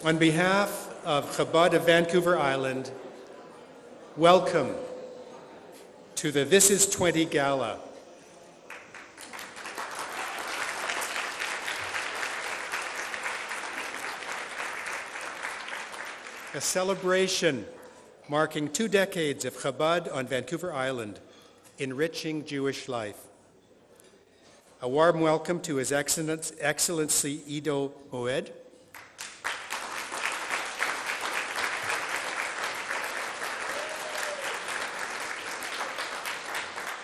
On behalf of Chabad of Vancouver Island, welcome to the This Is 20 Gala. A celebration marking 2 decades of Chabad on Vancouver Island, enriching Jewish life. A warm welcome to His Excellency Ido Moed,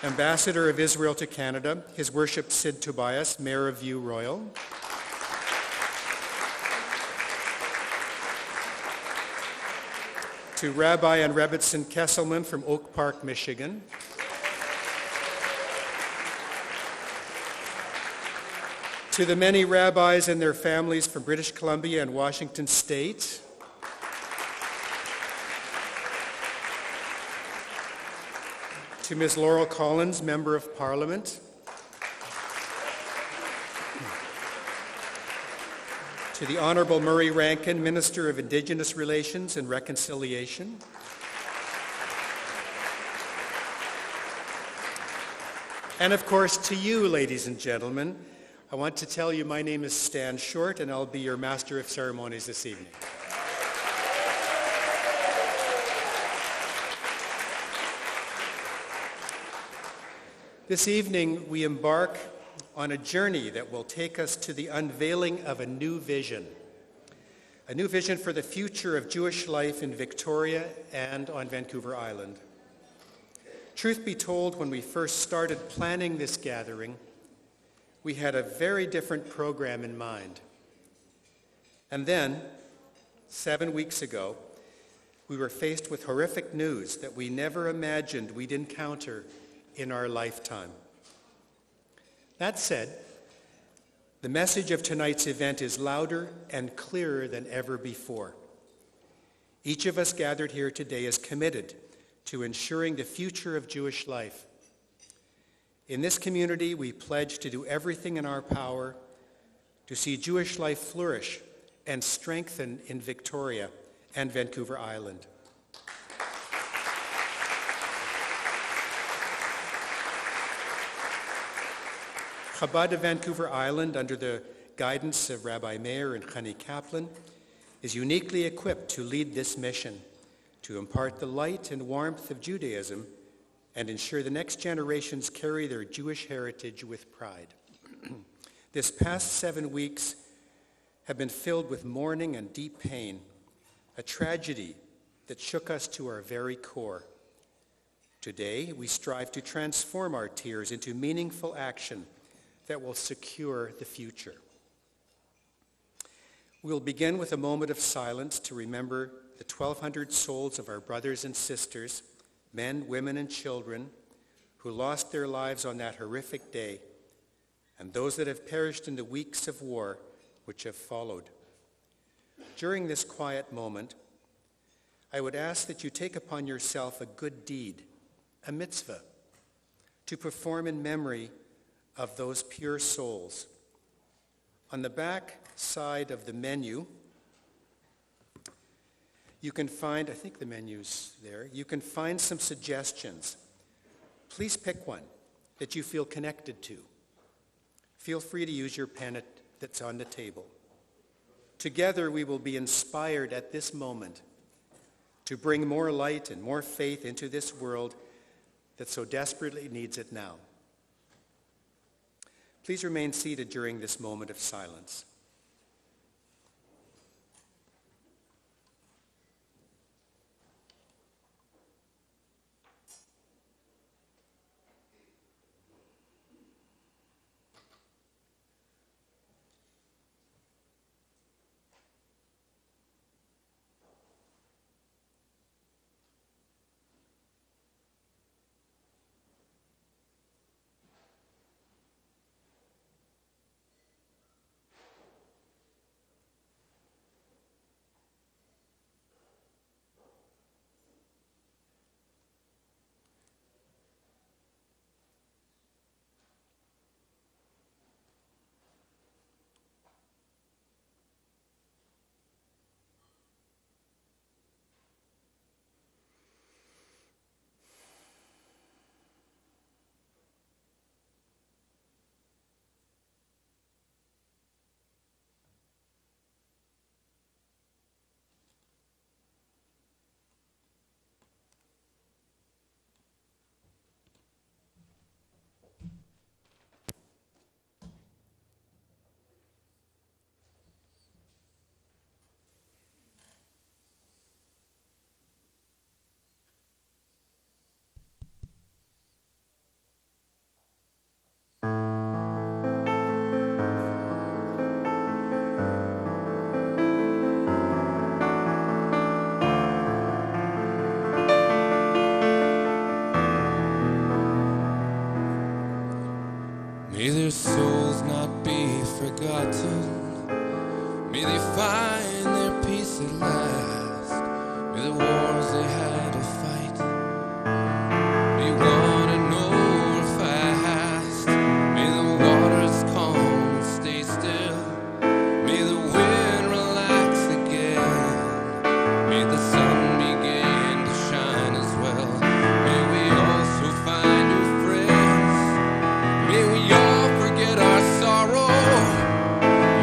Ambassador of Israel to Canada, His Worship Sid Tobias, Mayor of View Royal. To Rabbi and Rebbetzin Kesselman from Oak Park, Michigan. To the many rabbis and their families from British Columbia and Washington State. To Ms. Laurel Collins, Member of Parliament. To the Honorable Murray Rankin, Minister of Indigenous Relations and Reconciliation. And of course, to you, ladies and gentlemen, I want to tell you my name is Stan Short, and I'll be your Master of Ceremonies this evening. This evening, we embark on a journey that will take us to the unveiling of a new vision for the future of Jewish life in Victoria and on Vancouver Island. Truth be told, when we first started planning this gathering, we had a very different program in mind. And then, 7 weeks ago, we were faced with horrific news that we never imagined we'd encounter in our lifetime. That said, the message of tonight's event is louder and clearer than ever before. Each of us gathered here today is committed to ensuring the future of Jewish life. In this community, we pledge to do everything in our power to see Jewish life flourish and strengthen in Victoria and Vancouver Island. Chabad of Vancouver Island, under the guidance of Rabbi Meir and Chani Kaplan, is uniquely equipped to lead this mission, to impart the light and warmth of Judaism and ensure the next generations carry their Jewish heritage with pride. This past 7 weeks have been filled with mourning and deep pain, a tragedy that shook us to our very core. Today, we strive to transform our tears into meaningful action that will secure the future. We'll begin with a moment of silence to remember the 1,200 souls of our brothers and sisters, men, women, and children, who lost their lives on that horrific day, and those that have perished in the weeks of war which have followed. During this quiet moment, I would ask that you take upon yourself a good deed, a mitzvah, to perform in memory of those pure souls. On the back side of the menu, you can find, I think the menu's there, you can find some suggestions. Please pick one that you feel connected to. Feel free to use your pen that's on the table. Together we will be inspired at this moment to bring more light and more faith into this world that so desperately needs it now. Please remain seated during this moment of silence. May their souls not be forgotten. May they find their peace at last. May the wars they had to fight be won and over fast. May the waters calm and stay still. May the wind relax again. May the sun begin to shine as well. May we also find new friends. May we all forget our sorrow.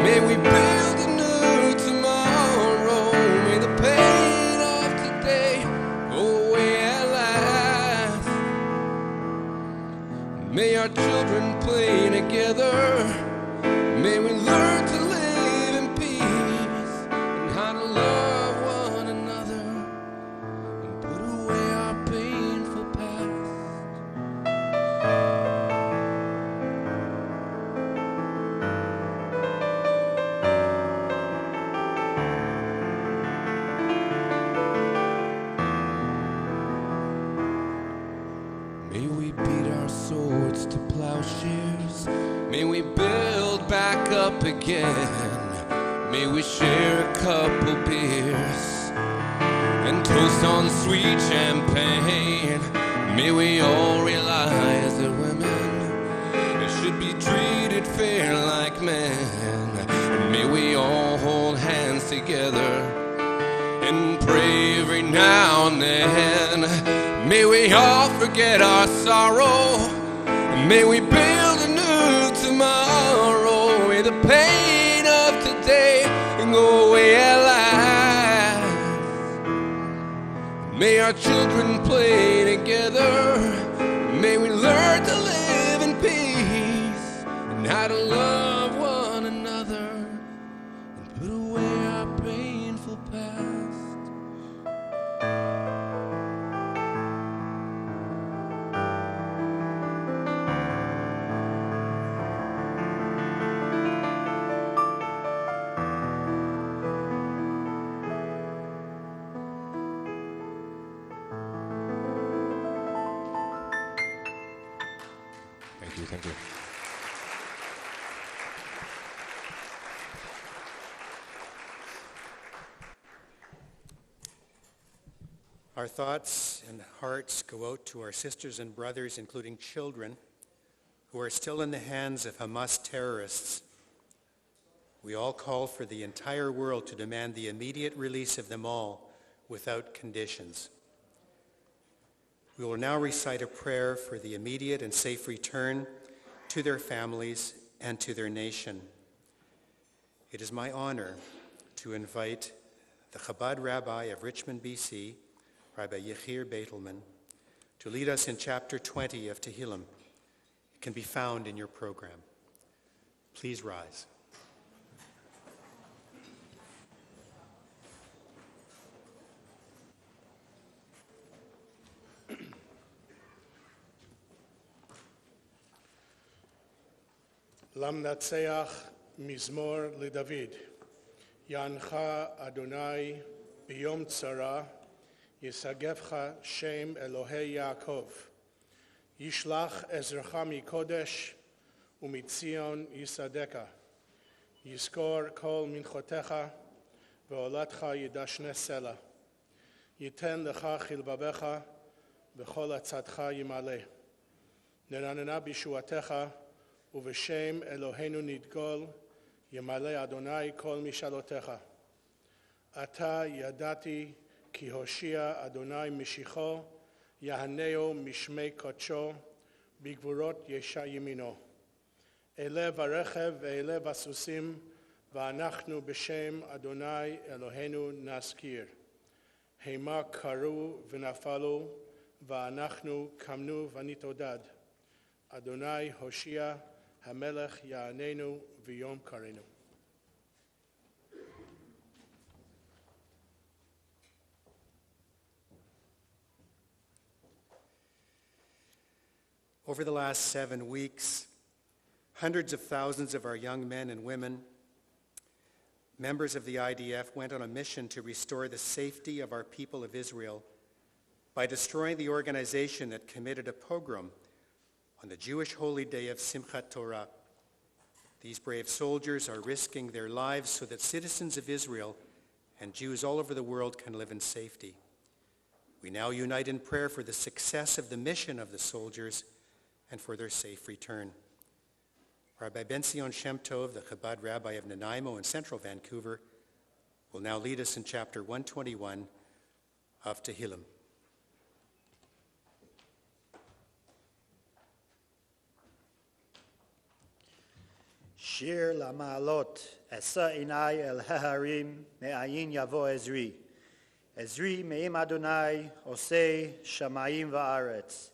May we build a new tomorrow. May the pain of today go away at last. May our children play together. May we learn to live in peace and how to love one another and put away our painful past. May we beat our swords to plowshares. May we build back up again. May we share a couple beers and toast on sweet champagne. May we all realize that women should be treated fair like men. And may we all hold hands together and pray every now and then. May we all forget our sorrow. May we build a new tomorrow. May the pain of today go away at last. May our children play together. May we learn to live in peace and how to love one another and put away our painful past. Thank you. Our thoughts and hearts go out to our sisters and brothers, including children, who are still in the hands of Hamas terrorists. We all call for the entire world to demand the immediate release of them all without conditions. We will now recite a prayer for the immediate and safe return to their families and to their nation. It is my honor to invite the Chabad Rabbi of Richmond, BC, Rabbi Yechir Beitelman, to lead us in chapter 20 of Tehillim. It can be found in your program. Please rise. למנצח מזמור לדוד. יענך אדוני ביום צרה, ישגבך שם אלוהי יעקב. ישלח עזרך מקודש ומציון יסעדך. יזכור כל מנחותיך ועולתך ידשנה סלע. ייתן לך חלבבך וכל עצתך ימלא. נרננה בישועתך ובשם אלוהינו נדגול, ימלא אדוני כל משאלותיך. עתה ידעתי כי הושיע אדוני משיחו, יהנהו משמי קודשו, בגבורות ישע ימינו. אלה ברכב ואלה בסוסים, ואנחנו בשם אדוני אלוהינו נזכיר. המה קרו ונפלו, ואנחנו קמנו ונתעודד. אדוני הושיע, המלך יעננו ויום קראנו. Over the last 7 weeks, hundreds of thousands of our young men and women, members of the IDF, went on a mission to restore the safety of our people of Israel by destroying the organization that committed a pogrom On the Jewish holy day of Simchat Torah, these brave soldiers are risking their lives so that citizens of Israel and Jews all over the world can live in safety. We now unite in prayer for the success of the mission of the soldiers and for their safe return. Rabbi Ben-Zion Shem Tov, the Chabad rabbi of Nanaimo in central Vancouver, will now lead us in chapter 121 of Tehillim. שיר למעלות, אשא עיני אל ההרים, מאין יבוא עזרי. עזרי מעם אדוני, עושה שמיים וארץ.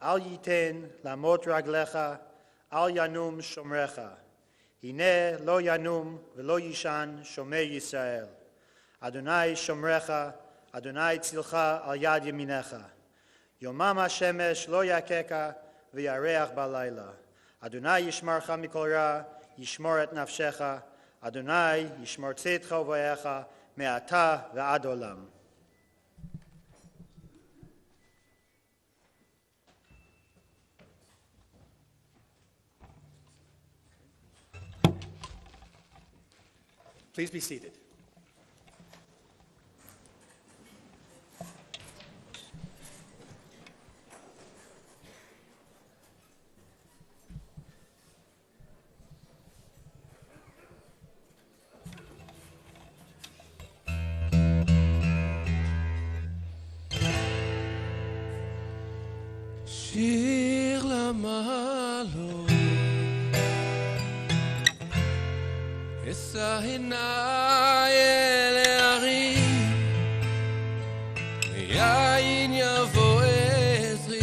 אל ייתן למות רגליך, אל ינום שומרך. הנה לא ינום ולא יישן שומר ישראל. אדוני שומרך, אדוני צילך על יד ימינך. יומם השמש לא יככה וירח בלילה. אדוני ישמרך מכל רע, ישמור את נפשך, אדוני ישמור צאתך ובואך מעתה ועד עולם. Please be seated. שיר למעלות, אשא עיני אל ההרים, מאין יבוא עזרי.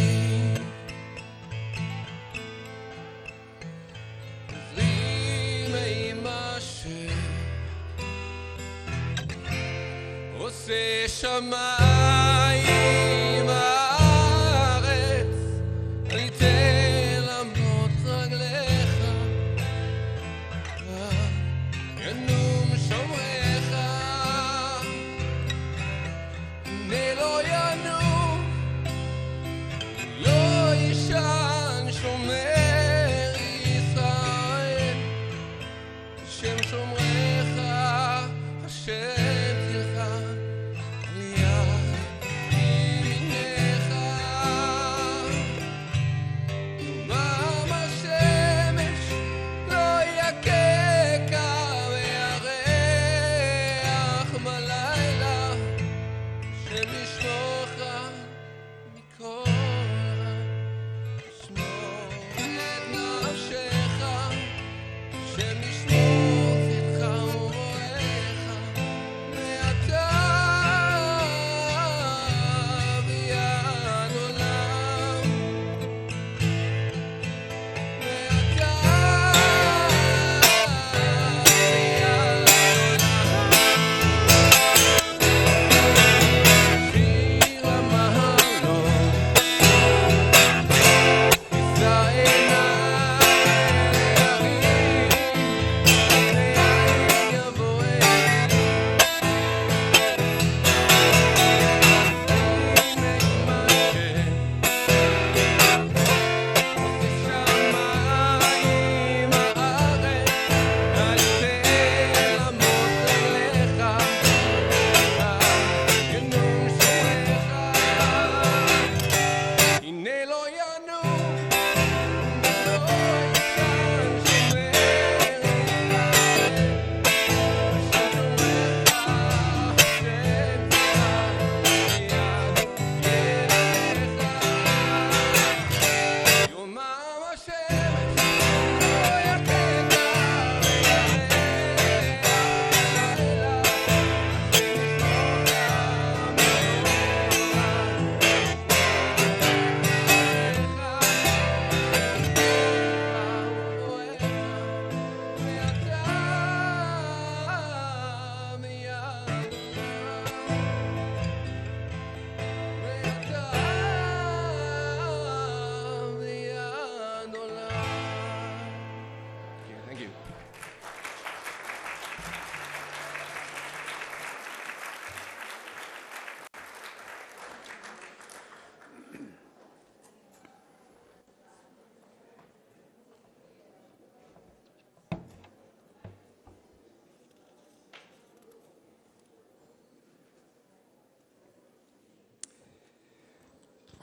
עזרי מעם אשר עושה שמיים הארץ. ייתן למות רגליך, ינום שומרך. הנה לא ינום, לא יישן שומר ישראל. השם שומרך, השם צילך על יד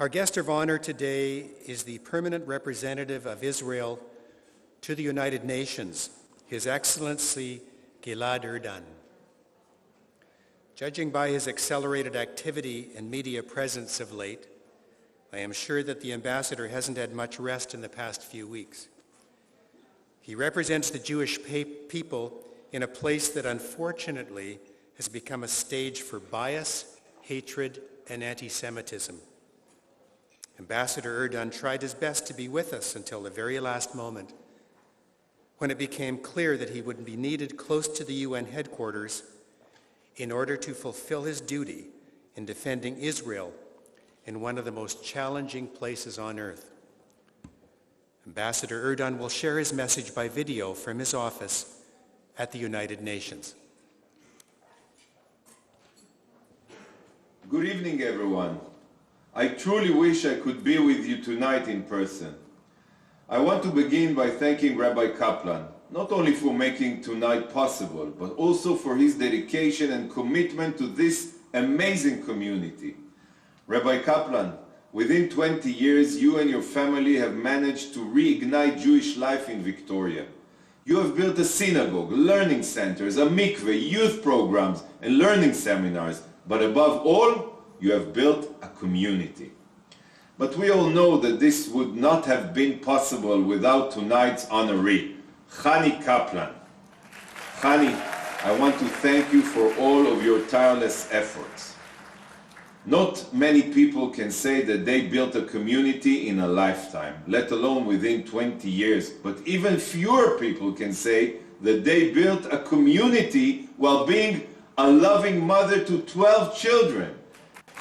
Our guest of honor today is the permanent representative of Israel to the United Nations, His Excellency Gala Erdan. Judging by his accelerated activity and media presence of late, I am sure that the ambassador hasn't had much rest in the past few weeks. He represents the Jewish people in a place that unfortunately has become a stage for bias, hatred, and anti-Semitism. Ambassador Erdan tried his best to be with us until the very last moment, when it became clear that he would be needed close to the UN headquarters in order to fulfill his duty in defending Israel in one of the most challenging places on earth. Ambassador Erdan will share his message by video from his office at the United Nations. Good evening, everyone. I truly wish I could be with you tonight in person. I want to begin by thanking Rabbi Kaplan, not only for making tonight possible, but also for his dedication and commitment to this amazing community. Rabbi Kaplan, within 20 years, you and your family have managed to reignite Jewish life in Victoria. You have built a synagogue, learning centers, a mikveh, youth programs, and learning seminars. But above all, you have built a community. But we all know that this would not have been possible without tonight's honoree, Chani Kaplan. Chani, I want to thank you for all of your tireless efforts. Not many people can say that they built a community in a lifetime, let alone within 20 years. But even fewer people can say that they built a community while being a loving mother to 12 children.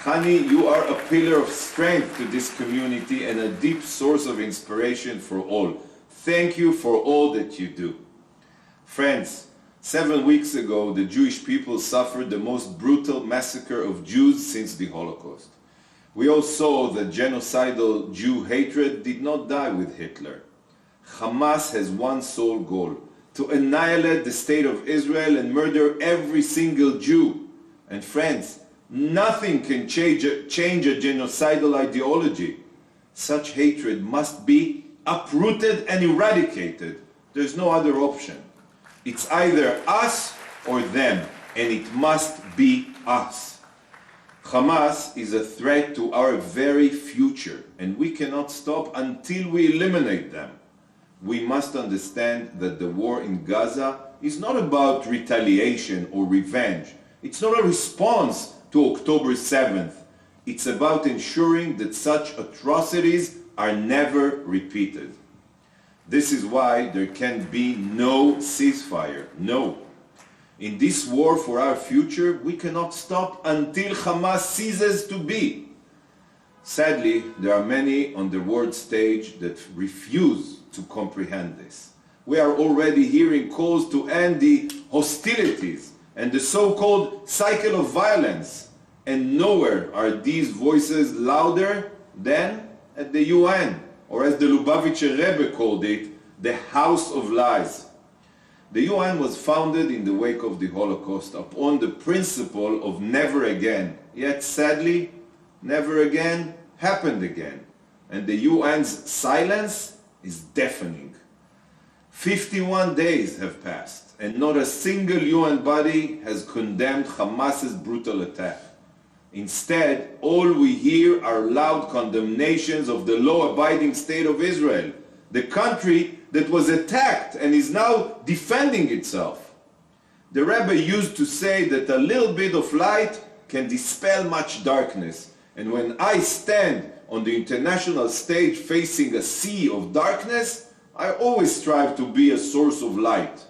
Chani, you are a pillar of strength to this community and a deep source of inspiration for all. Thank you for all that you do. Friends, 7 weeks ago, the Jewish people suffered the most brutal massacre of Jews since the Holocaust. We all saw that genocidal Jew hatred did not die with Hitler. Hamas has one sole goal: to annihilate the state of Israel and murder every single Jew. And friends, nothing can change a genocidal ideology. Such hatred must be uprooted and eradicated. There's no other option. It's either us or them, and it must be us. Hamas is a threat to our very future, and we cannot stop until we eliminate them. We must understand that the war in Gaza is not about retaliation or revenge. It's not a response to October 7th. It's about ensuring that such atrocities are never repeated. This is why there can be no ceasefire. No. In this war for our future, we cannot stop until Hamas ceases to be. Sadly, there are many on the world stage that refuse to comprehend this. We are already hearing calls to end the hostilities and the so-called cycle of violence. And nowhere are these voices louder than at the UN, or as the Lubavitcher Rebbe called it, the House of Lies. The UN was founded in the wake of the Holocaust upon the principle of never again. Yet sadly, never again happened again. And the UN's silence is deafening. 51 days have passed, and not a single UN body has condemned Hamas's brutal attack. Instead, all we hear are loud condemnations of the law-abiding state of Israel, the country that was attacked and is now defending itself. The Rebbe used to say that a little bit of light can dispel much darkness, and when I stand on the international stage facing a sea of darkness, I always strive to be a source of light.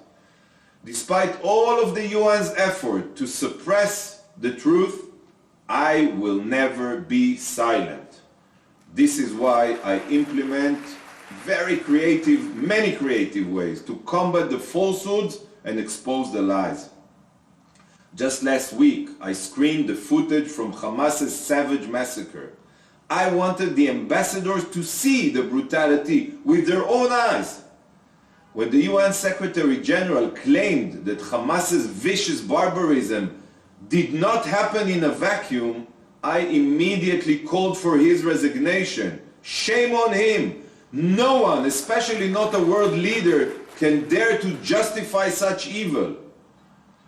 Despite all of the UN's effort to suppress the truth, I will never be silent. This is why I implement many creative ways to combat the falsehoods and expose the lies. Just last week, I screened the footage from Hamas's savage massacre. I wanted the ambassadors to see the brutality with their own eyes. When the UN Secretary General claimed that Hamas's vicious barbarism did not happen in a vacuum, I immediately called for his resignation. Shame on him. No one, especially not a world leader, can dare to justify such evil.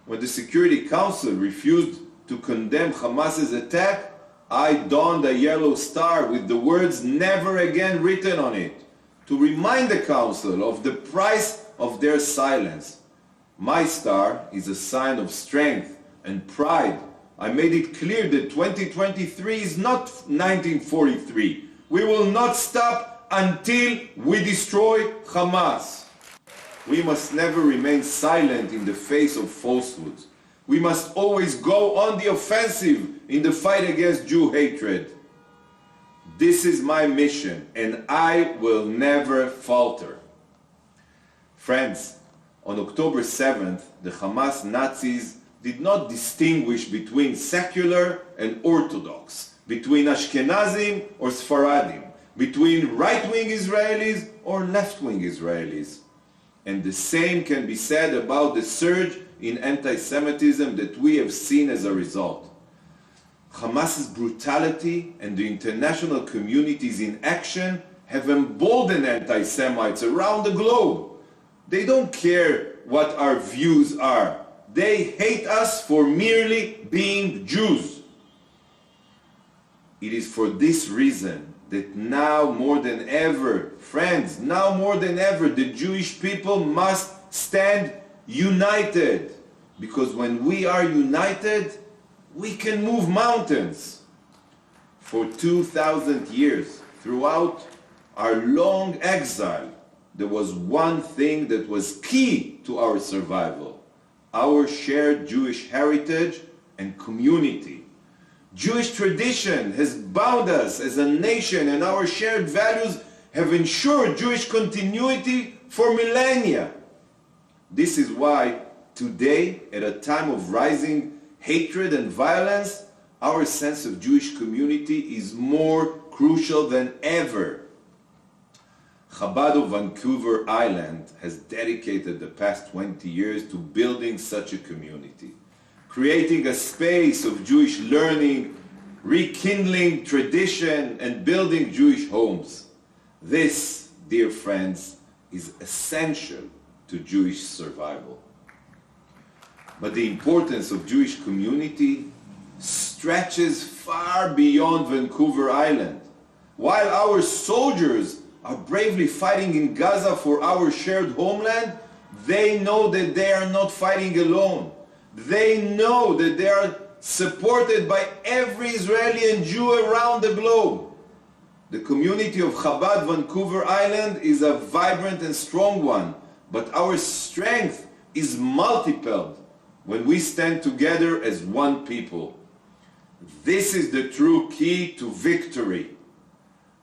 When the Security Council refused to condemn Hamas's attack, I donned a yellow star with the words "never again" written on it, to remind the Council of the price of their silence. My star is a sign of strength and pride. I made it clear that 2023 is not 1943. We will not stop until we destroy Hamas. We must never remain silent in the face of falsehoods. We must always go on the offensive in the fight against Jew hatred. This is my mission, and I will never falter. Friends, on October 7th, the Hamas Nazis did not distinguish between secular and Orthodox, between Ashkenazim or Sfaradim, between right-wing Israelis or left-wing Israelis. And the same can be said about the surge in anti-Semitism that we have seen as a result. Hamas's brutality and the international community's inaction have emboldened anti-Semites around the globe. They don't care what our views are. They hate us for merely being Jews. It is for this reason that now more than ever, friends, now more than ever, the Jewish people must stand united. Because when we are united, we can move mountains. For 2,000 years, throughout our long exile, there was one thing that was key to our survival: our shared Jewish heritage and community. Jewish tradition has bound us as a nation, and our shared values have ensured Jewish continuity for millennia. This is why today, at a time of rising hatred and violence, our sense of Jewish community is more crucial than ever. Chabad of Vancouver Island has dedicated the past 20 years to building such a community, creating a space of Jewish learning, rekindling tradition, and building Jewish homes. This, dear friends, is essential to Jewish survival. But the importance of Jewish community stretches far beyond Vancouver Island. While our soldiers are bravely fighting in Gaza for our shared homeland, they know that they are not fighting alone. They know that they are supported by every Israeli and Jew around the globe. The community of Chabad Vancouver Island is a vibrant and strong one, but our strength is multiplied when we stand together as one people. This is the true key to victory.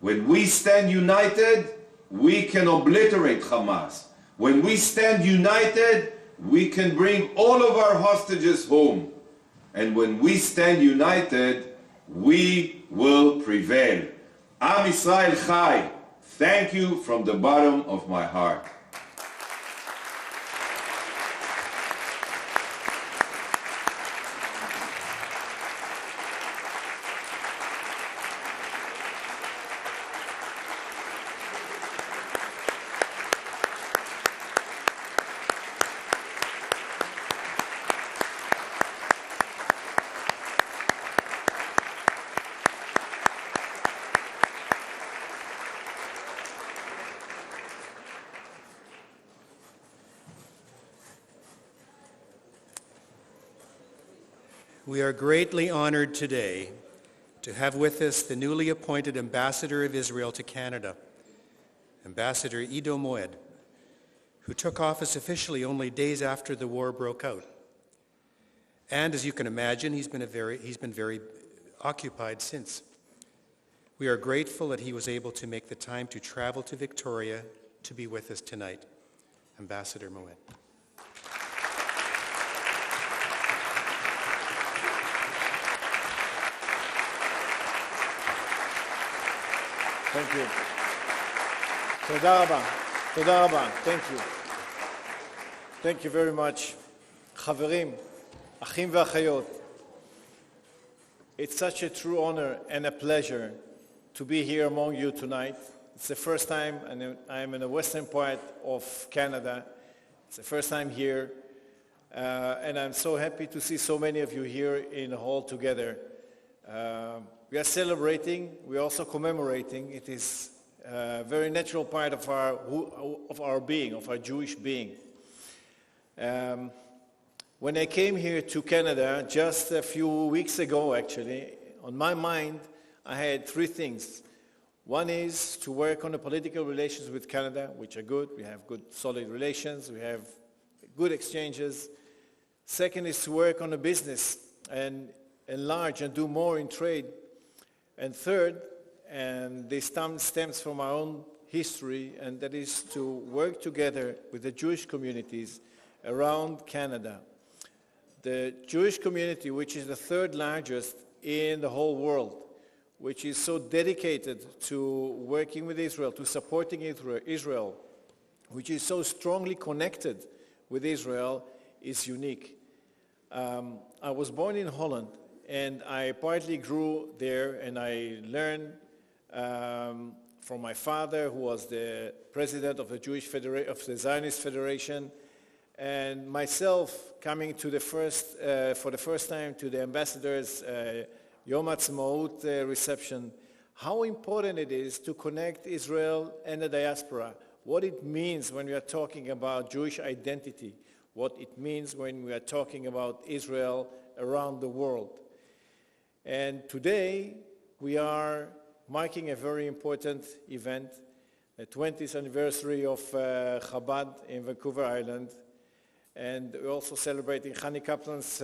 When we stand united, we can obliterate Hamas. When we stand united, we can bring all of our hostages home. And when we stand united, we will prevail. Am Yisrael Chai, thank you from the bottom of my heart. We are greatly honored today to have with us the newly appointed Ambassador of Israel to Canada, Ambassador Ido Moed, who took office officially only days after the war broke out. And as you can imagine, he's been very occupied since. We are grateful that he was able to make the time to travel to Victoria to be with us tonight. Ambassador Moed. Thank you. תודה רבה. תודה רבה. Thank you. Thank you very much. חברים, אחים ואחיות, It's such a true honor and a pleasure to be here among you tonight. It's the first time, and I'm in the western part of Canada. It's the first time here, and I'm so happy to see so many of you here in the hall together. We are celebrating, we're also commemorating. It is a very natural part of our being, of our Jewish being. When I came here to Canada just a few weeks ago, actually, on my mind, I had three things. One is to work on the political relations with Canada, which are good. We have good, solid relations. We have good exchanges. Second is to work on the business and enlarge and do more in trade. And third, and this stems from our own history, and that is to work together with the Jewish communities around Canada. The Jewish community, which is the third largest in the whole world, which is so dedicated to working with Israel, to supporting Israel, which is so strongly connected with Israel, is unique. I was born in Holland, and I partly grew there, and I learned from my father, who was the president of the Zionist Federation, and myself coming to for the first time to the ambassador's Yom Ha'atzmaut reception, how important it is to connect Israel and the diaspora, what it means when we are talking about Jewish identity, what it means when we are talking about Israel around the world. And today we are marking a very important event, the 20th anniversary of Chabad in Vancouver Island. And we're also celebrating Hani Kaplan's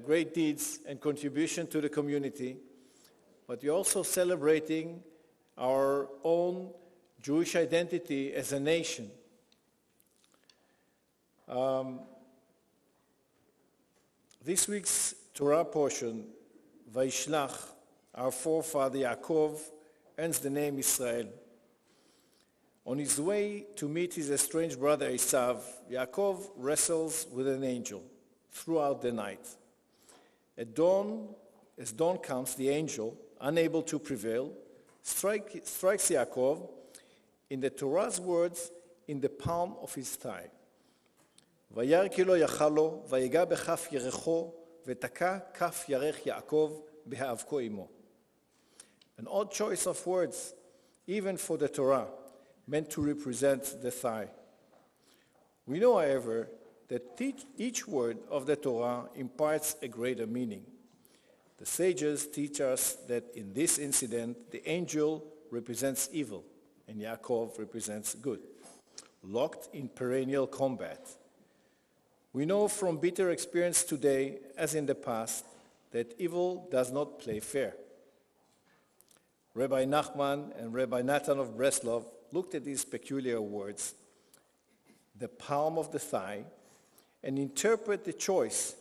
great deeds and contribution to the community. But we're also celebrating our own Jewish identity as a nation. This week's Torah portion, Vayishlach, our forefather Yaakov, earns the name Israel. On his way to meet his estranged brother Esav, Yaakov wrestles with an angel throughout the night. As dawn comes, the angel, unable to prevail, strikes Yaakov, in the Torah's words, in the palm of his thigh. וירא כי לא יכל לו, ויגע בכף ירכו, ותקע כף ירך יעקב בהאבקו עמו. An odd choice of words, even for the Torah, meant to represent the thigh. We know, however, that each word of the Torah imparts a greater meaning. The sages teach us that in this incident, the angel represents evil and Yaakov represents good, locked in perennial combat. We know from bitter experience today, as in the past, that evil does not play fair. Rabbi Nachman and Rabbi Natan of Breslov looked at these peculiar words, the palm of the thigh, and interpret the choice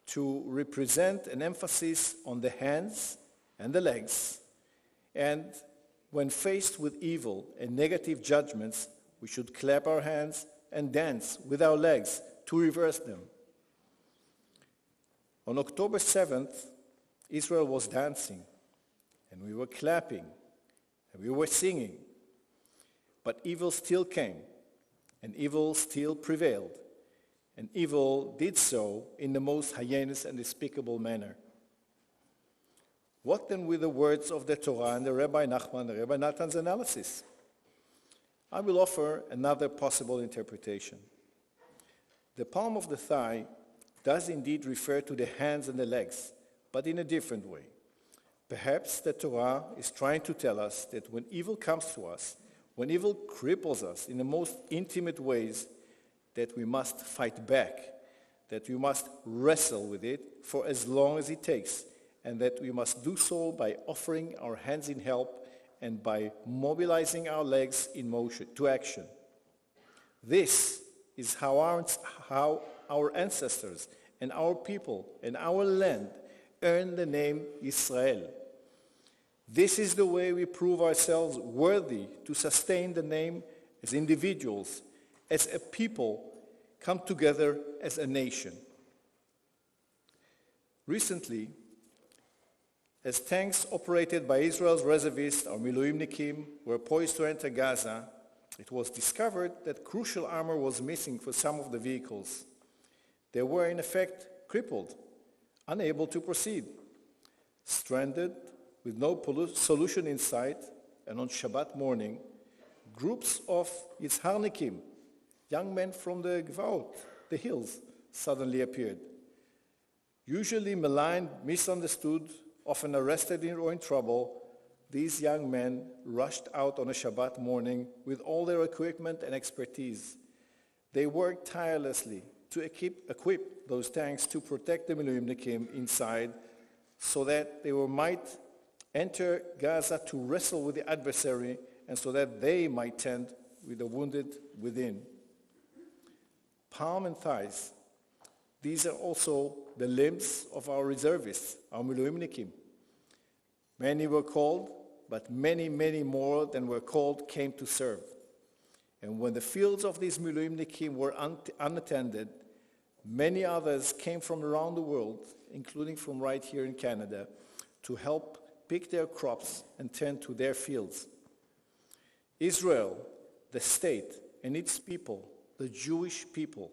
to represent an emphasis on the hands and the legs. And when faced with evil and negative judgments, we should clap our hands and dance with our legs to reverse them. On October 7th, Israel was dancing, and we were clapping, and we were singing. But evil still came, and evil still prevailed, and evil did so in the most heinous and despicable manner. What then were the words of the Torah and the Rabbi Nachman and Rabbi Natan's analysis? I will offer another possible interpretation. The palm of the thigh does indeed refer to the hands and the legs, but in a different way. Perhaps the Torah is trying to tell us that when evil comes to us, when evil cripples us in the most intimate ways, that we must fight back, that we must wrestle with it for as long as it takes, and that we must do so by offering our hands in help and by mobilizing our legs in motion to action. This is how our ancestors and our people and our land earned the name Israel. This is the way we prove ourselves worthy to sustain the name as individuals, as a people, come together as a nation. Recently, As tanks operated by Israel's reservists or Miluimnikim were poised to enter Gaza, it was discovered that crucial armor was missing for some of the vehicles. They were in effect crippled, unable to proceed, stranded with no solution in sight, and on Shabbat morning, groups of Yitzharnikim, young men from the Gvaot, the hills, suddenly appeared. Usually maligned, misunderstood, often arrested or in trouble, these young men rushed out on a Shabbat morning with all their equipment and expertise. They worked tirelessly to equip those tanks to protect the Miluimnikim inside so that they might enter Gaza to wrestle with the adversary and so that they might tend with the wounded within. Palm and thighs. These are also the limbs of our reservists, our Miluimnikim. Many were called, but many, many more than were called came to serve. And when the fields of these Miluimnikim were unattended, many others came from around the world, including from right here in Canada, to help pick their crops and tend to their fields. Israel, the state, and its people, the Jewish people,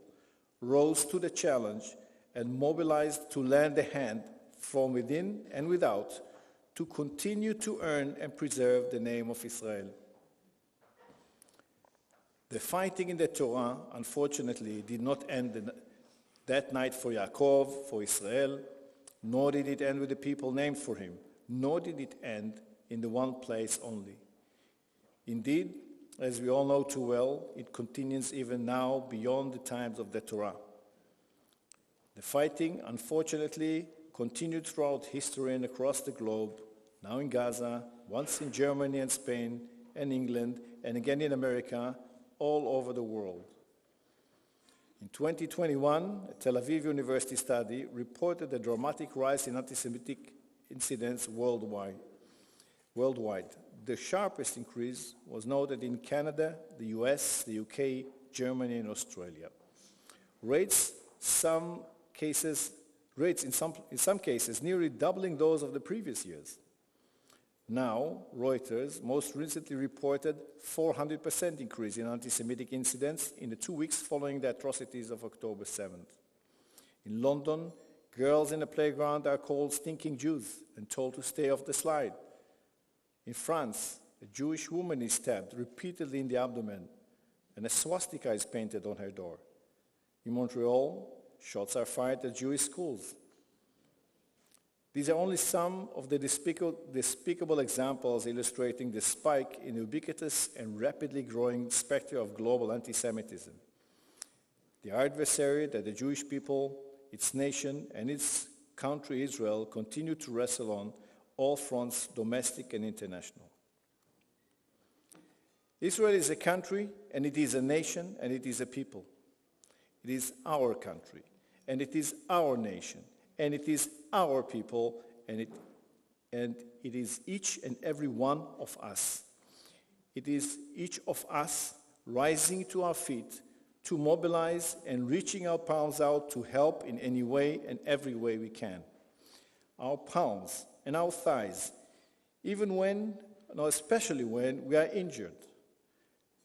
rose to the challenge and mobilized to lend a hand from within and without to continue to earn and preserve the name of Israel. The fighting in the Torah, unfortunately, did not end that night for Yaakov, for Israel, nor did it end with the people named for him, nor did it end in the one place only. Indeed, as we all know too well, it continues even now beyond the times of the Torah. The fighting, unfortunately, continued throughout history and across the globe, now in Gaza, once in Germany and Spain and England, and again in America, all over the world. In 2021, a Tel Aviv University study reported a dramatic rise in anti-Semitic incidents worldwide. The sharpest increase was noted in Canada, the US, the UK, Germany, and Australia. Rates in some cases nearly doubling those of the previous years. Now, Reuters most recently reported 400% increase in anti-Semitic incidents in the 2 weeks following the atrocities of October 7th. In London, girls in the playground are called stinking Jews and told to stay off the slide. In France, a Jewish woman is stabbed repeatedly in the abdomen and a swastika is painted on her door. In Montreal, shots are fired at Jewish schools. These are only some of the despicable examples illustrating the spike in ubiquitous and rapidly growing specter of global anti-Semitism. The adversary that the Jewish people, its nation, and its country Israel continue to wrestle on all fronts, domestic and international. Israel is a country, and it is a nation, and it is a people. It is our country, and it is our nation, and it is our people, and it is each and every one of us. It is each of us rising to our feet to mobilize and reaching our palms out to help in any way and every way we can. Our palms and our thighs, even when, no, especially when we are injured.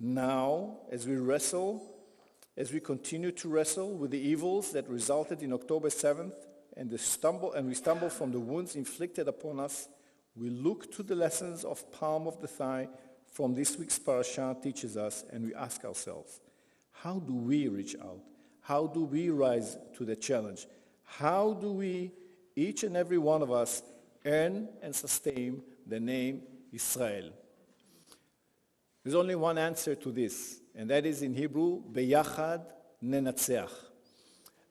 Now, as we continue to wrestle with the evils that resulted in October 7th, and we stumble from the wounds inflicted upon us, we look to the lessons of palm of the thigh from this week's parasha teaches us, and we ask ourselves, how do we reach out? How do we rise to the challenge? How do we, each and every one of us, earn and sustain the name Israel? There's only one answer to this, and that is in Hebrew, Beyachad Nenatzeach.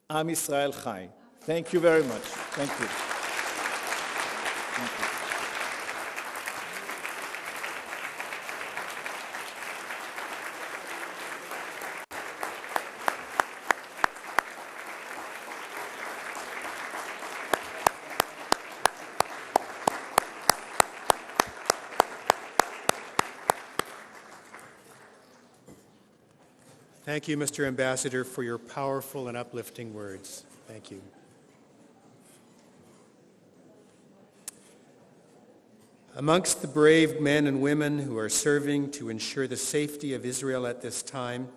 Am Israel Chai. Thank you very much. Thank you. Thank you. Thank you, Mr. Ambassador, for your powerful and uplifting words. Thank you. Amongst the brave men and women who are serving to ensure the safety of Israel at this time,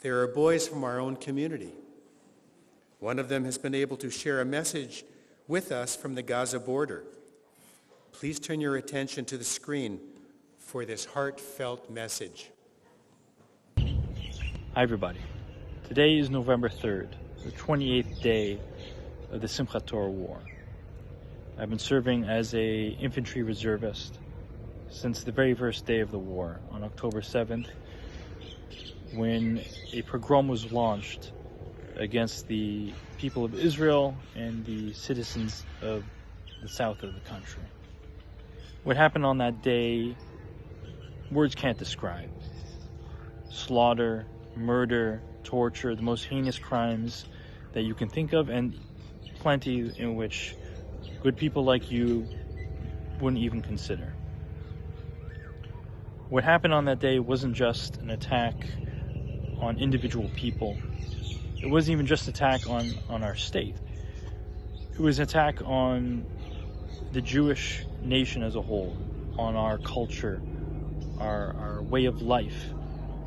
there are boys from our own community. One of them has been able to share a message with us from the Gaza border. Please turn your attention to the screen for this heartfelt message. Hi everybody. Today is November 3rd, the 28th day of the Simchat Torah War. I've been serving as an infantry reservist since the very first day of the war, on October 7th, when a pogrom was launched against the people of Israel and the citizens of the south of the country. What happened on that day, words can't describe. Slaughter, murder, torture, the most heinous crimes that you can think of, and plenty in which good people like you wouldn't even consider. What happened on that day wasn't just an attack on individual people. It wasn't even just an attack on our state. It was an attack on the Jewish nation as a whole, on our culture, our way of life,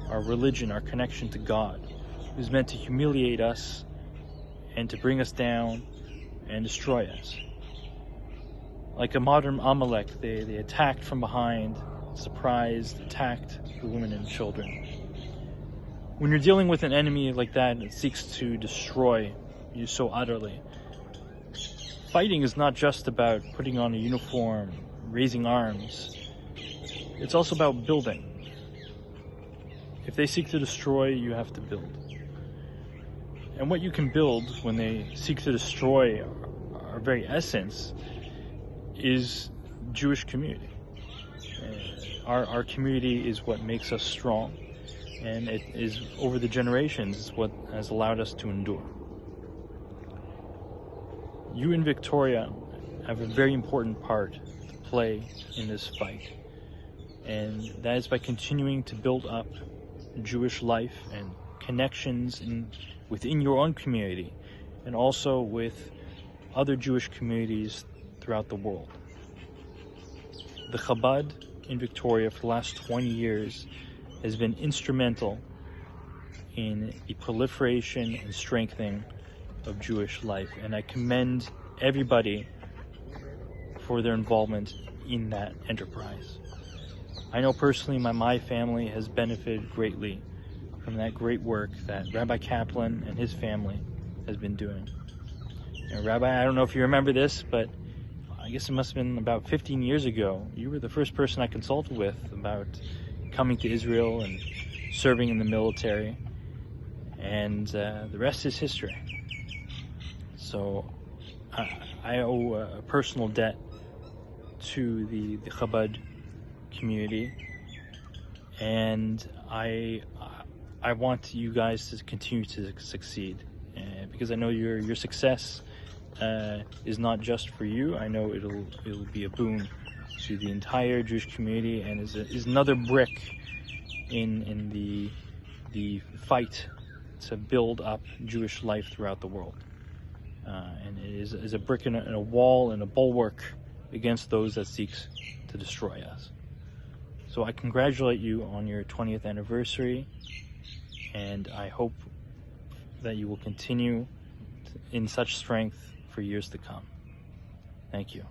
our religion, our connection to God. It was meant to humiliate us and to bring us down and destroy us. Like a modern Amalek, they attacked from behind, surprised, attacked the women and children. When you're dealing with an enemy like that that seeks to destroy you so utterly, fighting is not just about putting on a uniform, raising arms. It's also about building. If they seek to destroy, you have to build. And what you can build when they seek to destroy our very essence is Jewish community. Our community is what makes us strong, and it is over the generations what has allowed us to endure. You in Victoria have a very important part to play in this fight, and that is by continuing to build up Jewish life and connections within your own community, and also with other Jewish communities throughout the world. The Chabad in Victoria for the last 20 years has been instrumental in the proliferation and strengthening of Jewish life, and I commend everybody for their involvement in that enterprise. I know personally my family has benefited greatly from that great work that Rabbi Kaplan and his family has been doing. And Rabbi, I don't know if you remember this, but I guess it must have been about 15 years ago, you were the first person I consulted with about coming to Israel and serving in the military, and the rest is history. So I owe a personal debt to the Chabad community, and I want you guys to continue to succeed, because I know your success is not just for you. I know it'll be a boon to the entire Jewish community, and is another brick in the fight to build up Jewish life throughout the world. And it is a brick in a wall and a bulwark against those that seek to destroy us. So I congratulate you on your 20th anniversary, and I hope that you will continue in such strength for years to come. Thank you.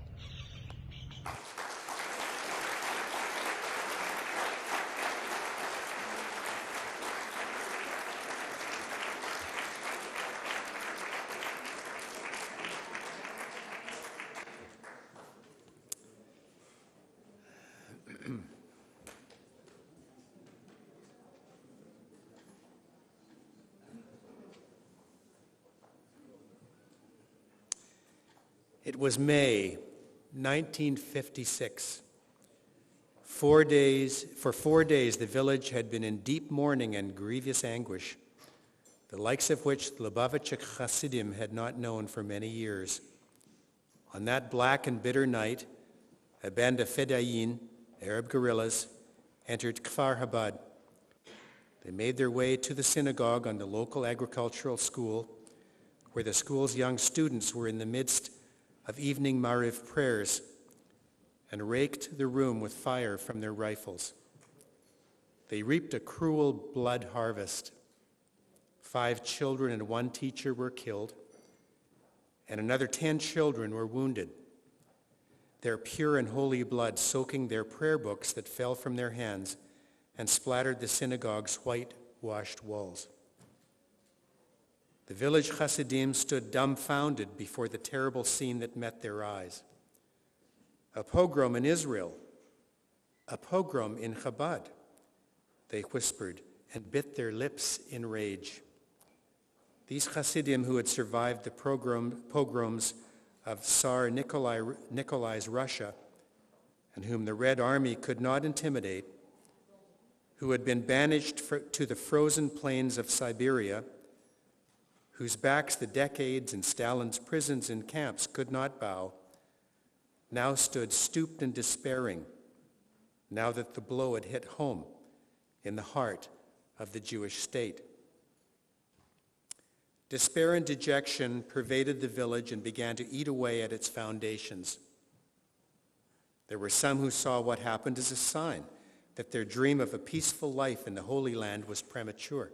It was May 1956. For 4 days, the village had been in deep mourning and grievous anguish, the likes of which the Lubavitcher Hasidim had not known for many years. On that black and bitter night, a band of Fedayeen, Arab guerrillas, entered Kfar Chabad. They made their way to the synagogue on the local agricultural school, where the school's young students were in the midst of evening Mariv prayers. and raked the room with fire from their rifles. They reaped a cruel blood harvest. 5 children and 1 teacher were killed, and another 10 children were wounded. Their pure and holy blood soaking their prayer books that fell from their hands and splattered the synagogue's whitewashed walls. The village Hasidim stood dumbfounded before the terrible scene that met their eyes. A pogrom in Israel, a pogrom in Chabad, they whispered and bit their lips in rage. These Hasidim who had survived the pogroms of Tsar Nikolai's Russia, and whom the Red Army could not intimidate, who had been banished to the frozen plains of Siberia, whose backs the decades in Stalin's prisons and camps could not bow, now stood stooped and despairing, now that the blow had hit home in the heart of the Jewish state. Despair and dejection pervaded the village and began to eat away at its foundations. There were some who saw what happened as a sign that their dream of a peaceful life in the Holy Land was premature.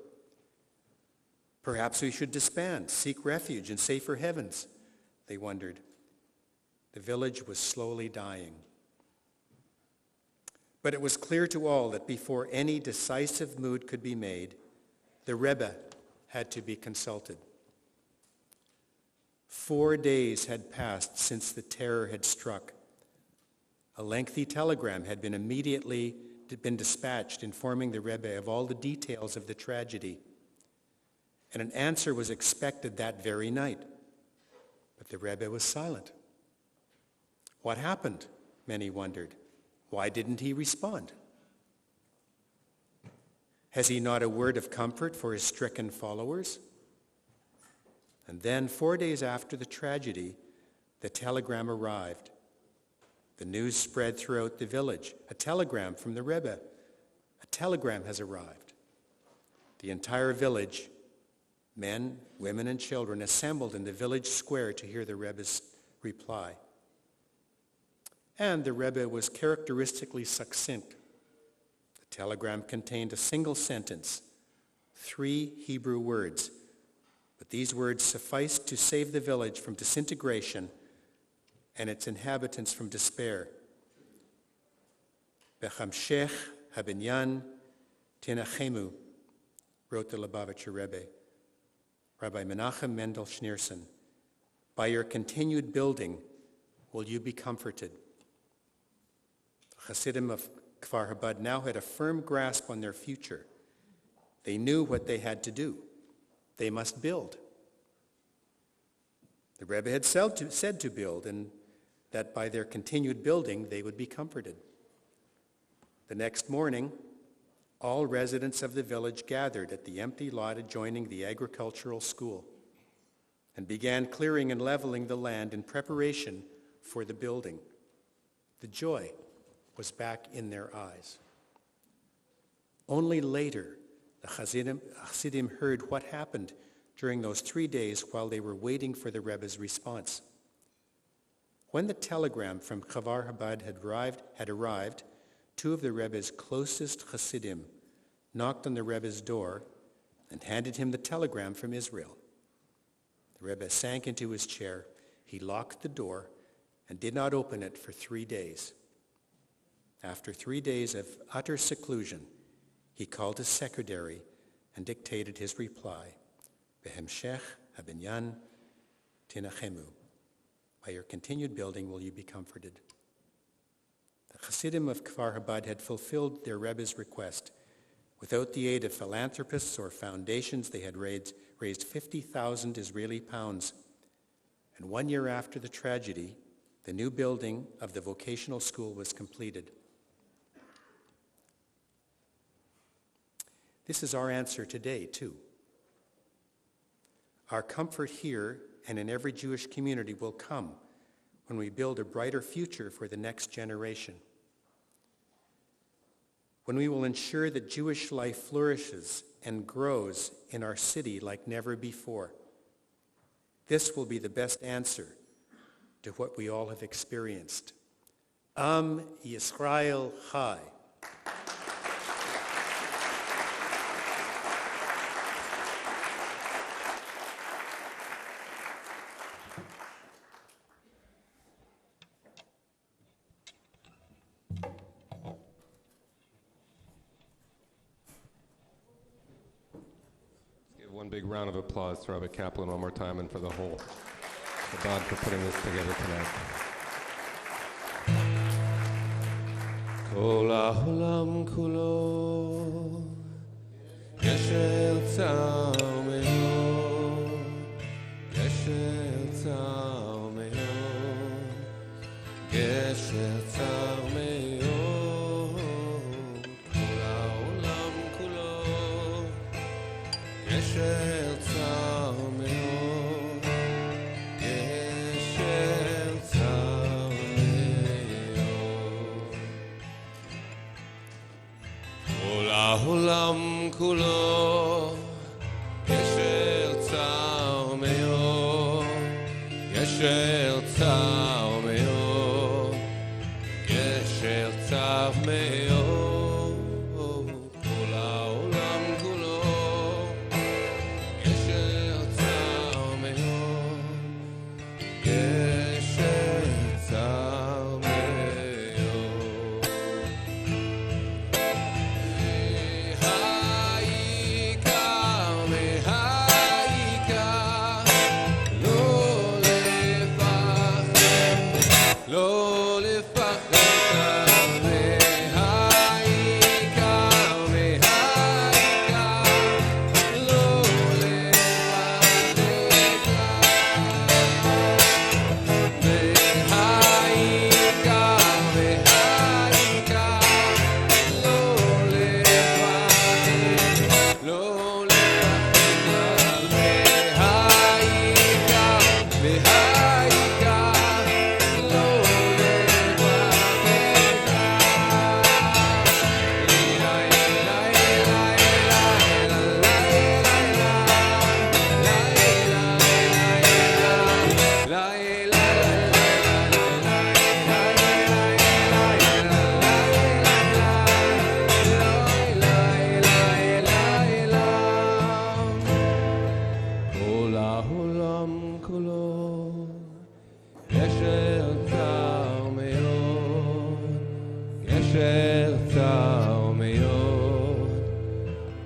Perhaps we should disband, seek refuge in safer heavens, they wondered. The village was slowly dying. But it was clear to all that before any decisive move could be made, the Rebbe had to be consulted. 4 days had passed since the terror had struck. A lengthy telegram had been immediately dispatched informing the Rebbe of all the details of the tragedy, and an answer was expected that very night. But the Rebbe was silent. What happened? Many wondered. Why didn't he respond? Has he not a word of comfort for his stricken followers? And then, 4 days after the tragedy, the telegram arrived. The news spread throughout the village. A telegram from the Rebbe. A telegram has arrived. The entire village, men, women, and children, assembled in the village square to hear the Rebbe's reply. And the Rebbe was characteristically succinct. The telegram contained a single sentence, 3 Hebrew words, but these words sufficed to save the village from disintegration and its inhabitants from despair. Bechamshech habinyan tinachemu, wrote the Lubavitcher Rebbe, Rabbi Menachem Mendel Schneerson. By your continued building will you be comforted. The Hasidim of Kfar Chabad now had a firm grasp on their future. They knew what they had to do. They must build. The Rebbe had said to build, and that by their continued building they would be comforted. The next morning, all residents of the village gathered at the empty lot adjoining the agricultural school and began clearing and leveling the land in preparation for the building. The joy was back in their eyes. Only later, the Hasidim heard what happened during those 3 days while they were waiting for the Rebbe's response. When the telegram from Kfar Chabad had arrived, 2 of the Rebbe's closest Hasidim knocked on the Rebbe's door and handed him the telegram from Israel. The Rebbe sank into his chair. He locked the door and did not open it for 3 days. After 3 days of utter seclusion, he called his secretary and dictated his reply, Behemshech habinyan tinachemu. By your continued building will you be comforted. The Hasidim of Kfar Chabad had fulfilled their Rebbe's request. Without the aid of philanthropists or foundations, they had raised 50,000 Israeli pounds. And 1 year after the tragedy, the new building of the vocational school was completed. This is our answer today, too. Our comfort here and in every Jewish community will come when we build a brighter future for the next generation. When we will ensure that Jewish life flourishes and grows in our city like never before. This will be the best answer to what we all have experienced. Yisrael Chai. One big round of applause to Rabbi Kaplan one more time and for the whole Chabad for putting this together tonight. Kol ha'olam kulo Gesher tzar me'od Gesher tzar me'od Gesher tzar me'od Kol ha'olam kulo Gesher tzar me'od Gesher tzar me'od Kol ha'olam kulo Gesher tzar me'od Gesher tzar me'od Gesher tzar me'od Kol ha'olam kulo Gesher tzar me'od Gesher tzar me'od Me'ha'ikar, me'ha'ikar Lo לפחד, לא לפחד me'ha'ikar, me'ha'ikar לא לפחד me'ha'ikar, me'ha'ikar לא לפחד, לא לפחד me'ha'ikar, me'ha'ikar לא כל העולם כולו גשר צר מאוד, גשר צר מאוד,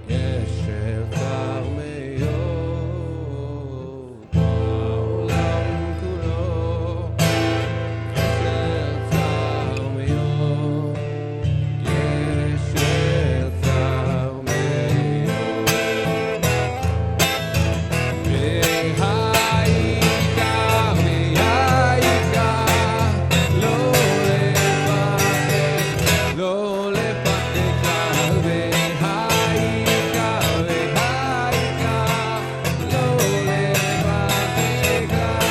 גשר צר מאוד. כל העולם כולו גשר צר מאוד, גשר צר מאוד. me'ha'ikar, me'ha'ikar לא לפחד, לא לפחד כלל me'ha'ikar, me'ha'ikar לא לפחד כלל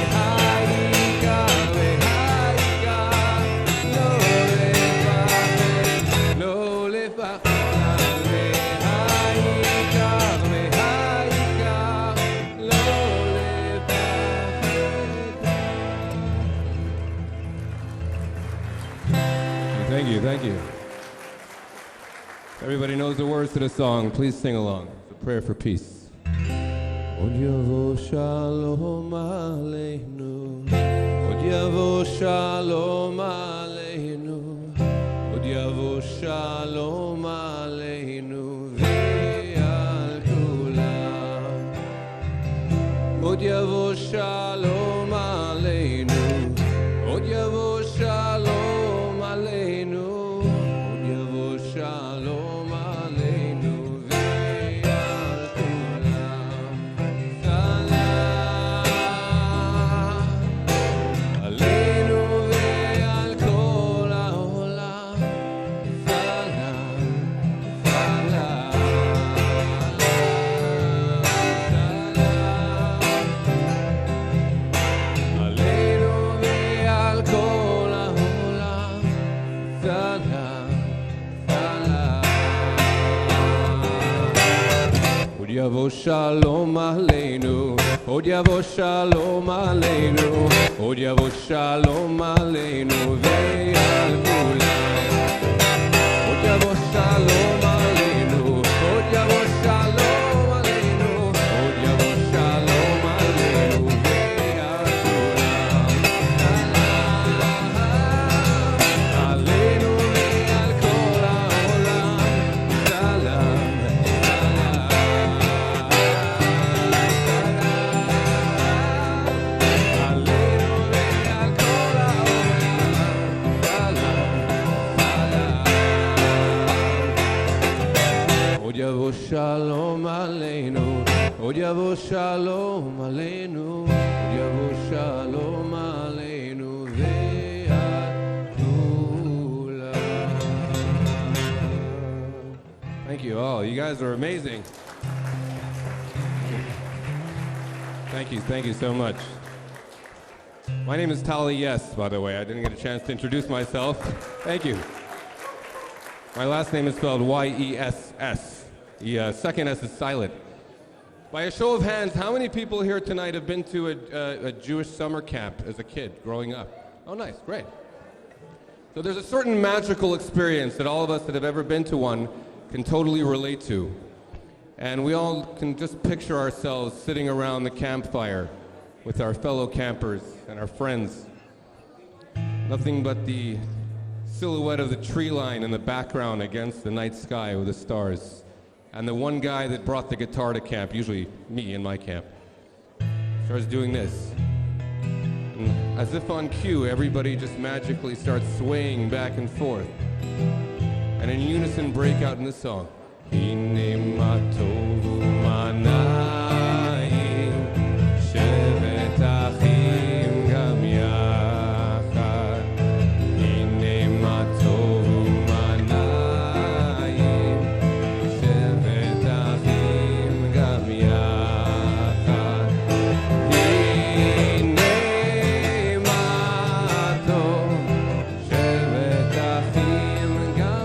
me'ha'ikar, me'ha'ikar לא לפחד, לא לפחד כלל me'ha'ikar, me'ha'ikar לא לפחד. Thank you, thank you. Everybody knows the words to the song. Please sing along. It's a prayer for peace. עוד יבוא שלום עלינו, עוד יבוא שלום עלינו, עוד יבוא שלום עלינו ועל כולם. עוד יבוא שלום עלינו, עוד יבוא שלום עלינו, עוד יבוא שלום עלינו ועל כולם. סלאם עלינו ועל כל העולם. סלאם, סלאם, סלאם. yavo shalom aleinu, od yavo shalom aleinu, od yavo shalom aleinu ve'al kulam. Od yavo shalom aleinu, od yavo shalom aleinu, od yavo shalom aleinu ve'al kulam. Aleinu ve'al kol ha'olam, salam. Od yavo shalom aleinu, od yavo shalom aleinu, od yavo shalom aleinu ve'al kulam. Thank you all. You guys are amazing. Thank you so much. My name is Tali Yes, by the way. I didn't get a chance to introduce myself. Thank you. My last name is spelled Y-E-S-S. The second S is silent. By a show of hands, how many people here tonight have been to a Jewish summer camp as a kid growing up? Oh, nice, great. So there's a certain magical experience that all of us that have ever been to one can totally relate to. And we all can just picture ourselves sitting around the campfire with our fellow campers and our friends. Nothing but the silhouette of the tree line in the background against the night sky with the stars. And the one guy that brought the guitar to camp, usually me in my camp, starts doing this. And as if on cue, everybody just magically starts swaying back and forth. And in unison break out in this song. Hine ma tovu manayim, shevet achim gam yachad. Hine ma tovu manayim, shevet achim gam yachad. Hine ma tov, shevet achim gam yachad.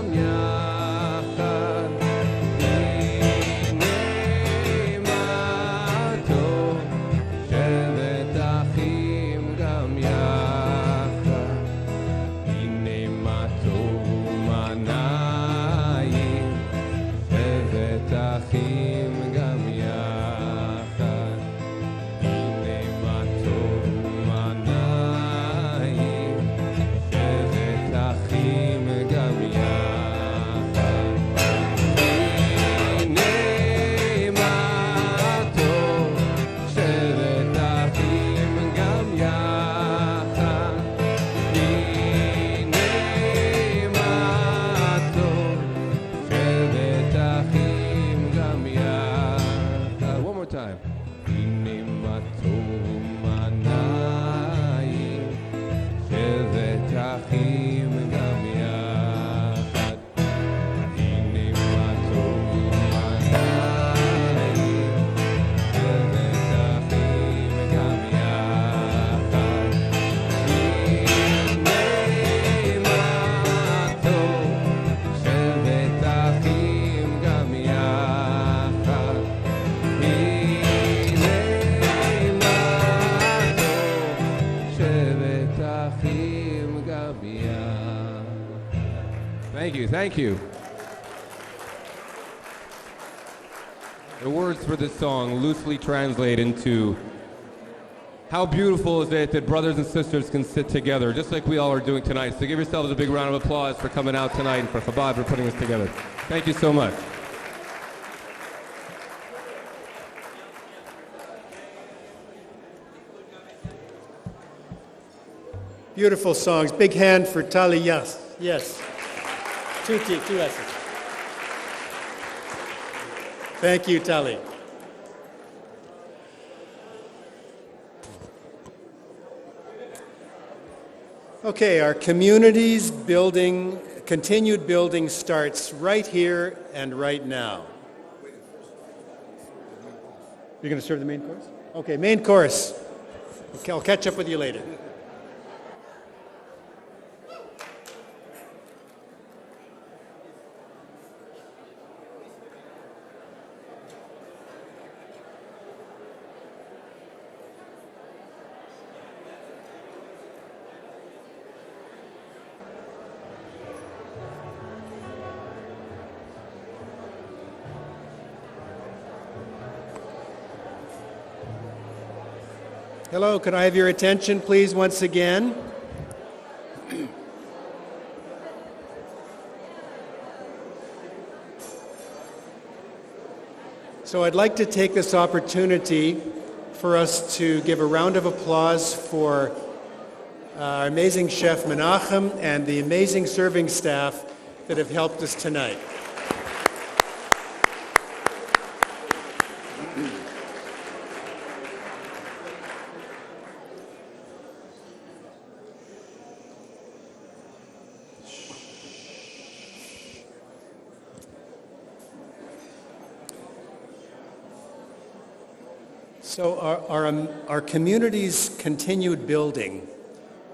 Thank you. The words for this song loosely translate into how beautiful is it that brothers and sisters can sit together, just like we all are doing tonight. So give yourselves a big round of applause for coming out tonight and for Chabad for putting this together. Thank you so much. Beautiful songs. Big hand for Tali Yes. Yes. Two S's. Thank you, Tali. Okay, our community's building, continued building starts right here and right now. You're going to serve the main course? Okay, main course. Okay, I'll catch up with you later. Hello, could I have your attention, please, once again? So I'd like to take this opportunity for us to give a round of applause for our amazing chef Menachem and the amazing serving staff that have helped us tonight. So our community's continued building,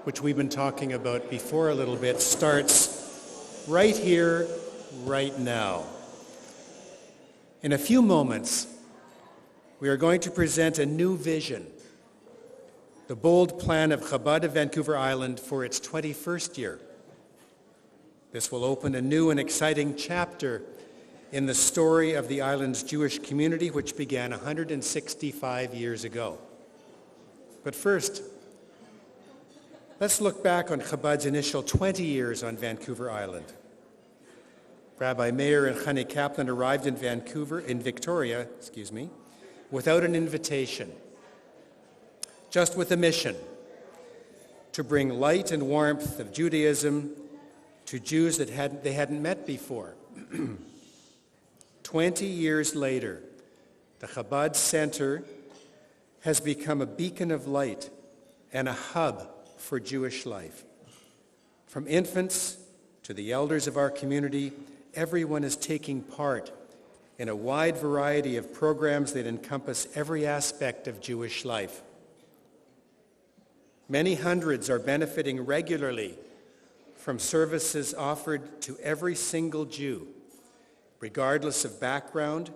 which we've been talking about before a little bit, starts right here, right now. In a few moments, we are going to present a new vision, the bold plan of Chabad of Vancouver Island for its 21st year. This will open a new and exciting chapter in the story of the island's Jewish community, which began 165 years ago. But first, let's look back on Chabad's initial 20 years on Vancouver Island. Rabbi Meir and Chani Kaplan arrived in Victoria, without an invitation, just with a mission to bring light and warmth of Judaism to Jews that they hadn't met before. 20 years later, the Chabad Center has become a beacon of light and a hub for Jewish life. From infants to the elders of our community, everyone is taking part in a wide variety of programs that encompass every aspect of Jewish life. Many hundreds are benefiting regularly from services offered to every single Jew, regardless of background,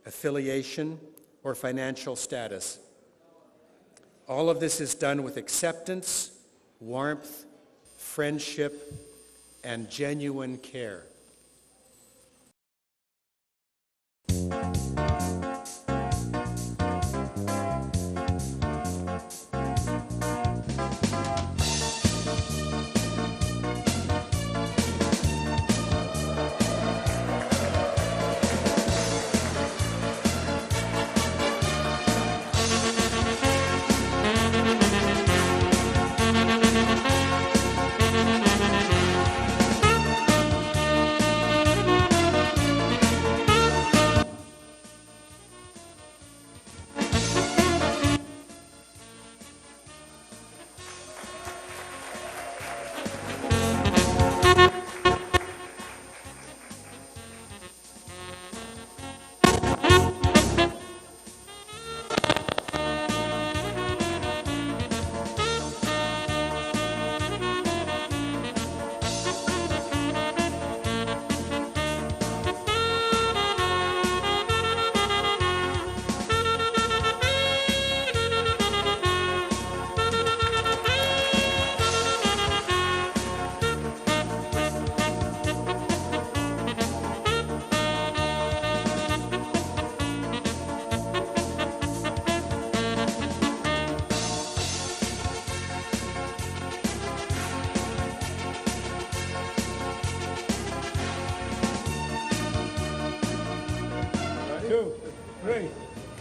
affiliation, or financial status. All of this is done with acceptance, warmth, friendship, and genuine care.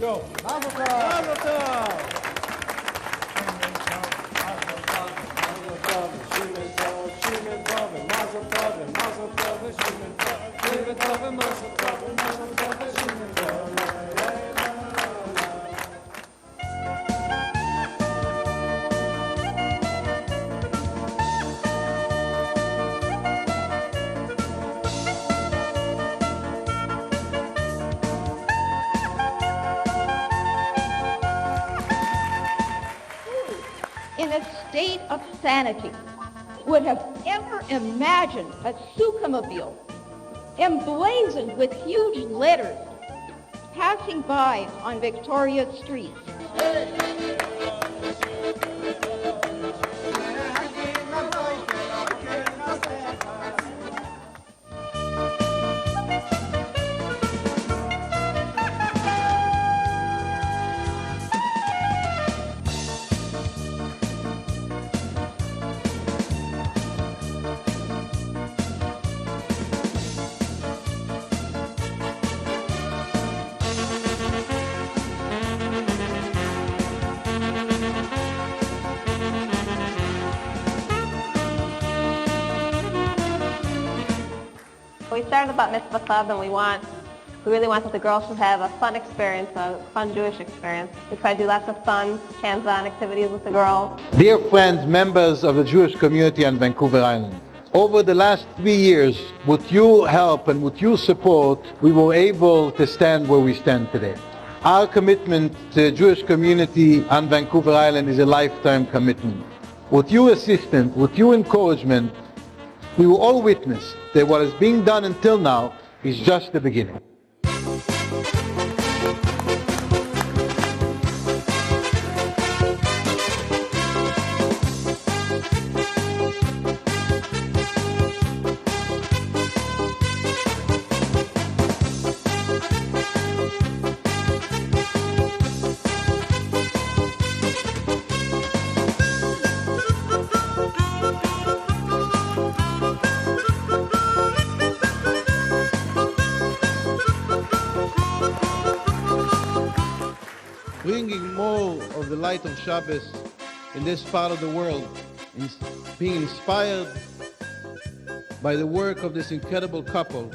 Go. Mazel tov. Mazel tov. Mazel tov. Shimon tov. Mazel tov. Mazel tov. Shimon tov. Shimon tov. Mazel tov. Mazel tov. Shimon tov. In a state of sanity, would have ever imagined a Sukkah-mobile emblazoned with huge letters passing by on Victoria Street. started the Bat Mitzvah Club, and we really want that the girls should have a fun experience, a fun Jewish experience. We try to do lots of fun, hands-on activities with the girls. Dear friends, members of the Jewish community on Vancouver Island, over the last 3 years, with your help and with your support, we were able to stand where we stand today. Our commitment to the Jewish community on Vancouver Island is a lifetime commitment. With your assistance, with your encouragement, we will all witness that what is being done until now is just the beginning. Bringing more of the light of Shabbos in this part of the world, being inspired by the work of this incredible couple.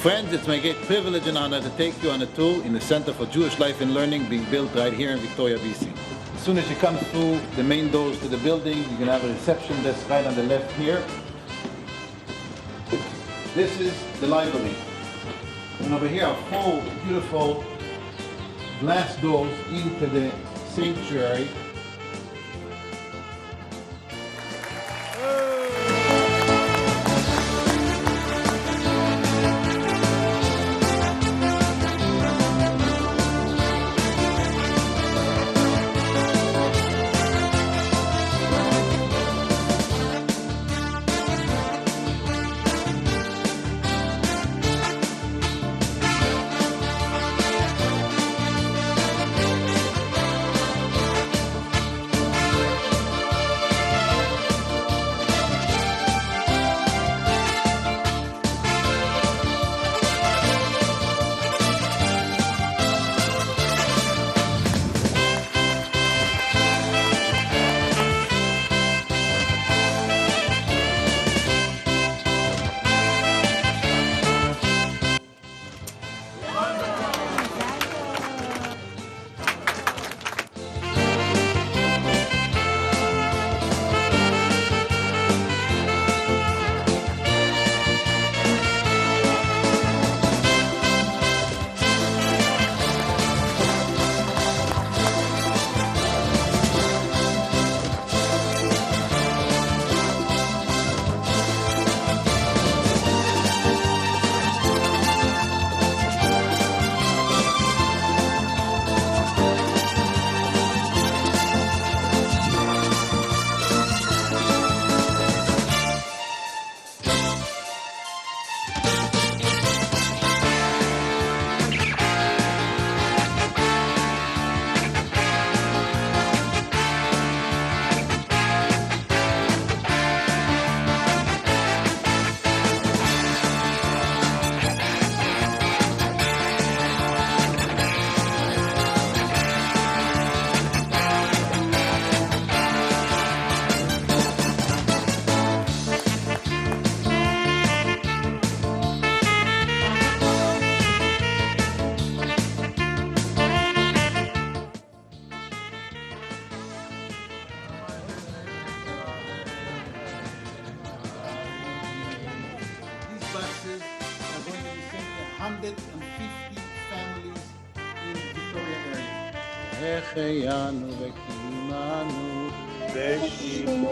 Friends, it's my great privilege and honor to take you on a tour in the Center for Jewish Life and Learning being built right here in Victoria, BC. As soon as you come through the main doors to the building, you're going to have a reception desk right on the left here. This is the library. And over here are 4 beautiful glass doors into the sanctuary. 150 families in Victoria area. Eheyanu v'kimanu v'shivonu.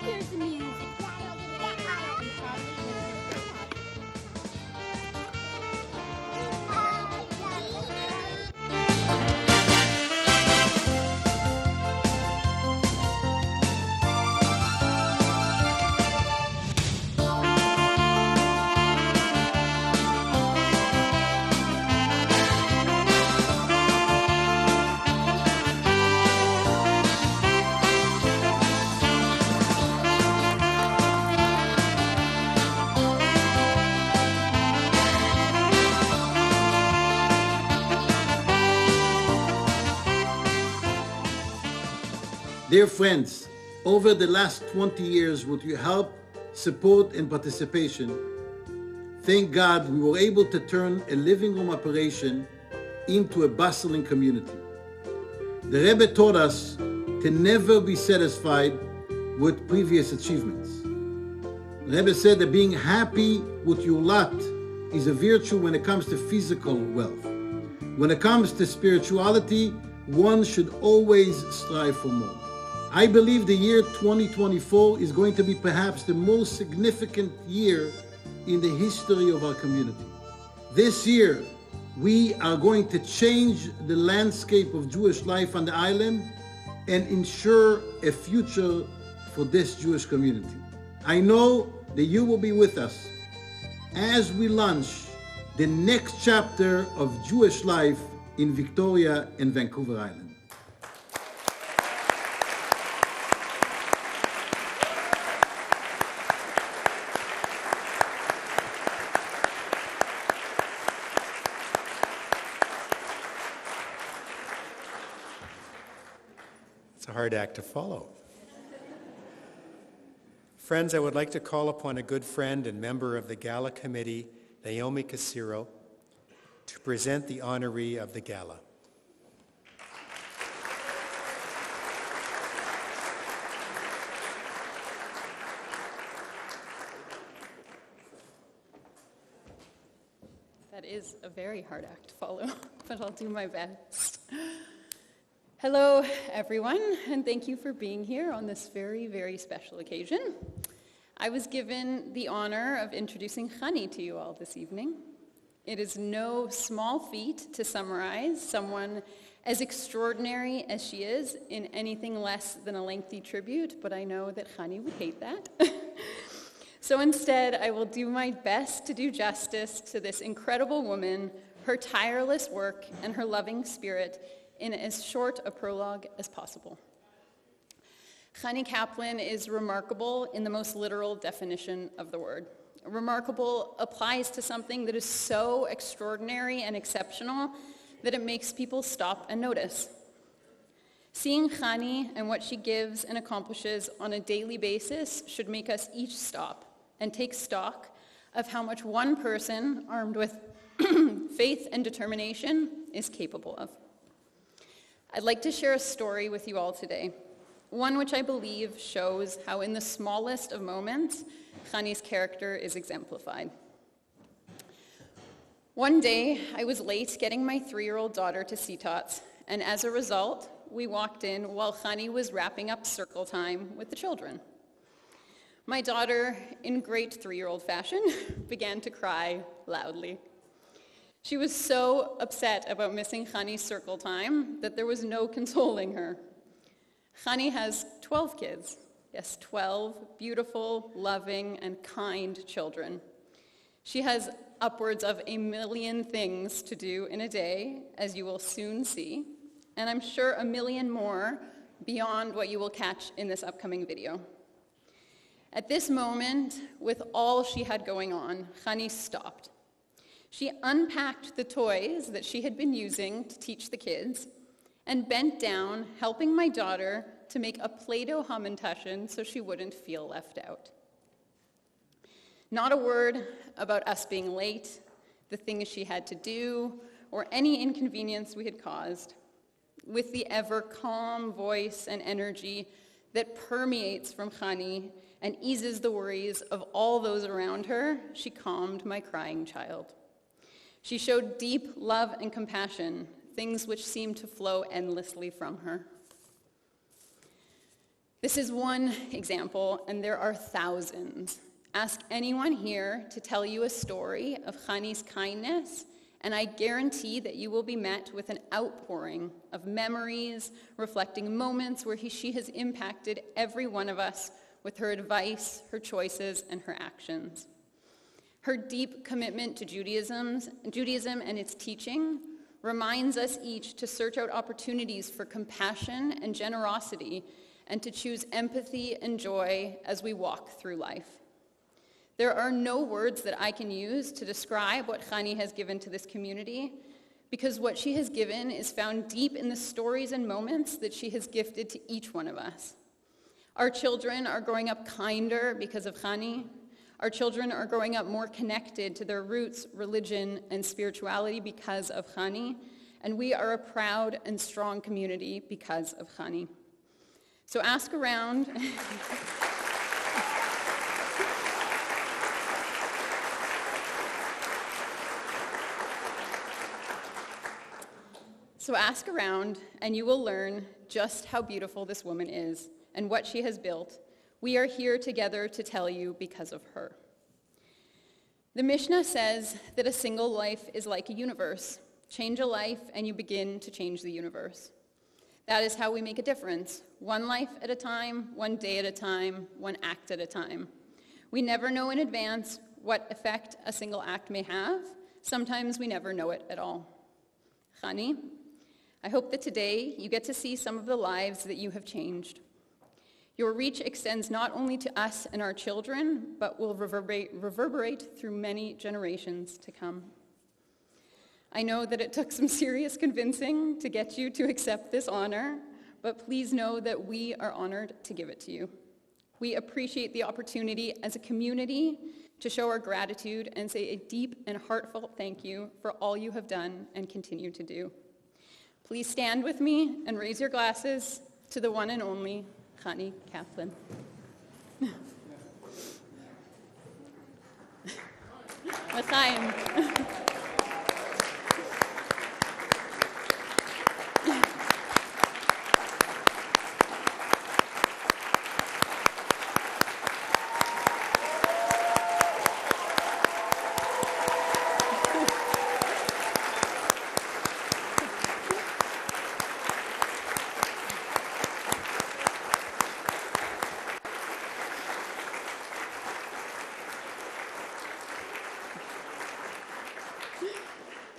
Here's the music. Dear friends, over the last 20 years with your help, support and participation, thank God we were able to turn a living room operation into a bustling community. The Rebbe taught us to never be satisfied with previous achievements. The Rebbe said that being happy with your lot is a virtue when it comes to physical wealth. When it comes to spirituality, one should always strive for more. I believe the year 2024 is going to be perhaps the most significant year in the history of our community. This year, we are going to change the landscape of Jewish life on the island and ensure a future for this Jewish community. I know that you will be with us as we launch the next chapter of Jewish life in Victoria and Vancouver Island. It's a hard act to follow. Friends, I would like to call upon a good friend and member of the Gala Committee, Naomi Casiro, to present the honoree of the Gala. That is a very hard act to follow, but I'll do my best. Hello, everyone, and thank you for being here on this very, very special occasion. I was given the honor of introducing Chani to you all this evening. It is no small feat to summarize someone as extraordinary as she is in anything less than a lengthy tribute, but I know that Chani would hate that. So instead, I will do my best to do justice to this incredible woman, her tireless work, and her loving spirit in as short a prologue as possible. Chani Kaplan is remarkable in the most literal definition of the word. Remarkable applies to something that is so extraordinary and exceptional that it makes people stop and notice. Seeing Chani and what she gives and accomplishes on a daily basis should make us each stop and take stock of how much one person, armed with faith and determination, is capable of. I'd like to share a story with you all today, one which I believe shows how in the smallest of moments, Chani's character is exemplified. One day, I was late getting my 3-year-old daughter to CTOTS, and as a result, we walked in while Chani was wrapping up circle time with the children. My daughter, in great 3-year-old fashion, began to cry loudly. She was so upset about missing Chani's circle time that there was no consoling her. Chani has 12 kids. Yes, 12 beautiful, loving, and kind children. She has upwards of 1 million things to do in a day, as you will soon see, and I'm sure 1 million more beyond what you will catch in this upcoming video. At this moment, with all she had going on, Chani stopped. She unpacked the toys that she had been using to teach the kids and bent down, helping my daughter to make a Play-Doh hamantaschen so she wouldn't feel left out. Not a word about us being late, the things she had to do, or any inconvenience we had caused. With the ever calm voice and energy that permeates from Chani and eases the worries of all those around her, she calmed my crying child. She showed deep love and compassion, things which seemed to flow endlessly from her. This is one example, and there are thousands. Ask anyone here to tell you a story of Chani's kindness, and I guarantee that you will be met with an outpouring of memories reflecting moments where she has impacted every one of us with her advice, her choices, and her actions. Her deep commitment to Judaism and its teaching reminds us each to search out opportunities for compassion and generosity and to choose empathy and joy as we walk through life. There are no words that I can use to describe what Chani has given to this community, because what she has given is found deep in the stories and moments that she has gifted to each one of us. Our children are growing up kinder because of Chani. Our children are growing up more connected to their roots, religion, and spirituality because of Chani, and we are a proud and strong community because of Chani. So ask around. So ask around, and you will learn just how beautiful this woman is and what she has built. We are here together to tell you because of her. The Mishnah says that a single life is like a universe. Change a life, and you begin to change the universe. That is how we make a difference, one life at a time, one day at a time, one act at a time. We never know in advance what effect a single act may have. Sometimes we never know it at all. Chani, I hope that today you get to see some of the lives that you have changed. Your reach extends not only to us and our children, but will reverberate through many generations to come. I know that it took some serious convincing to get you to accept this honor, but please know that we are honored to give it to you. We appreciate the opportunity as a community to show our gratitude and say a deep and heartfelt thank you for all you have done and continue to do. Please stand with me and raise your glasses to the one and only Chani Kaplan. L'chaim.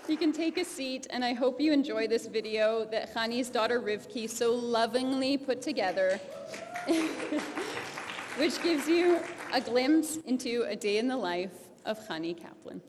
You can take a seat, and I hope you enjoy this video that Chani's daughter Rivki so lovingly put together, which gives you a glimpse into a day in the life of Chani Kaplan.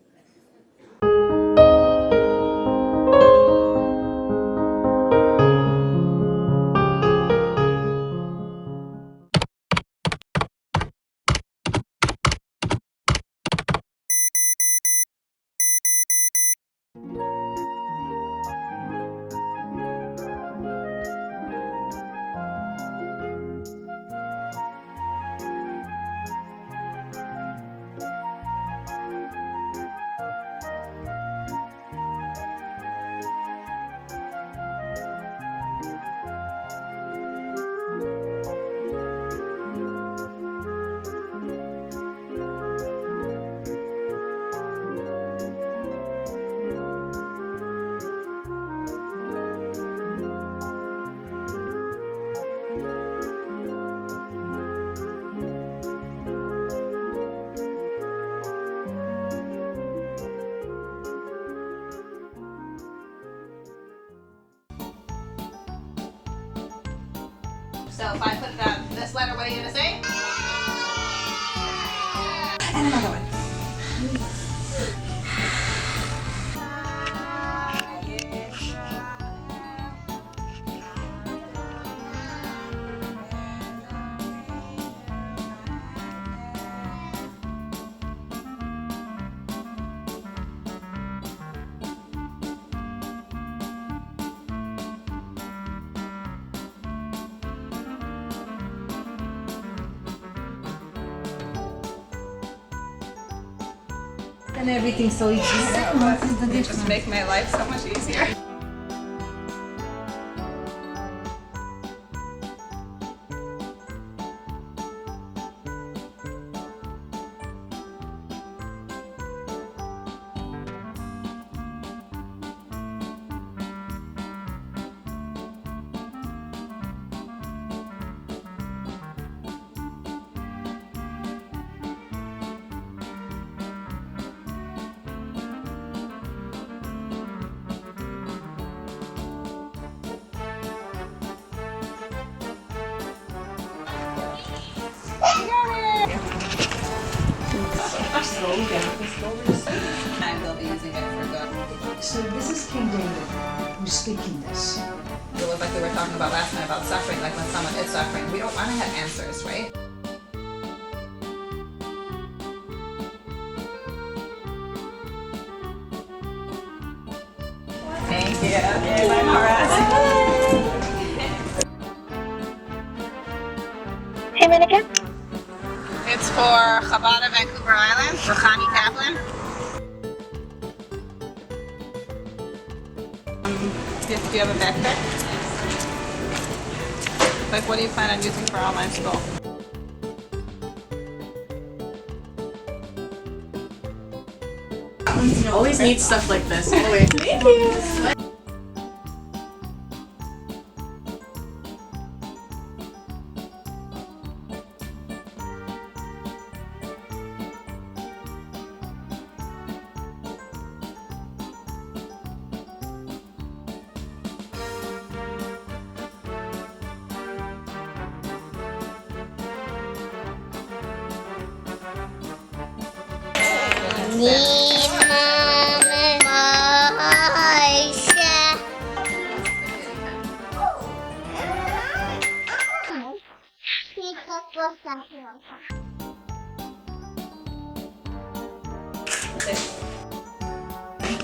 So if I put this letter, what are you going to say? And another one. And everything's so easy. What is the difference? Just make my life so much easier. I will be using it for good. So this is King David who's speaking this. It was like we were talking about last night about suffering, like when someone is suffering. We don't want to have answers, right? Thank you. Okay, bye, Mara. Hey, Monica. It's for Chabad of Vancouver Island, for Chani Kaplan. Do you have a backpack? Like, what do you plan on using for online school? Always need stuff like this. Always. Thank you.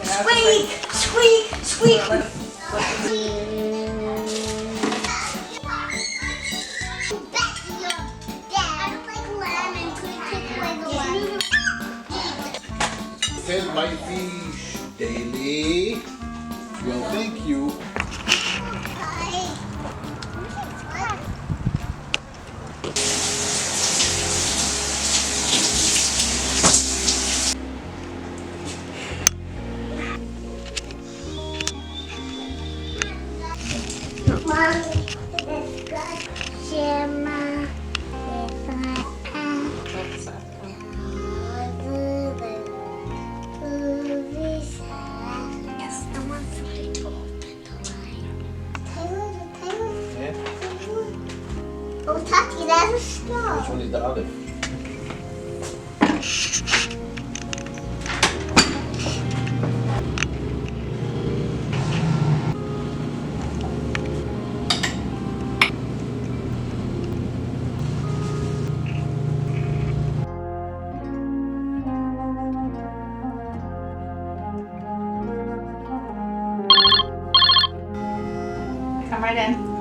Squeak! Squeak! Squeak! Fed my fish daily. Well, thank you. Oh, Tati, that's a star. Which one is the other? Come right in.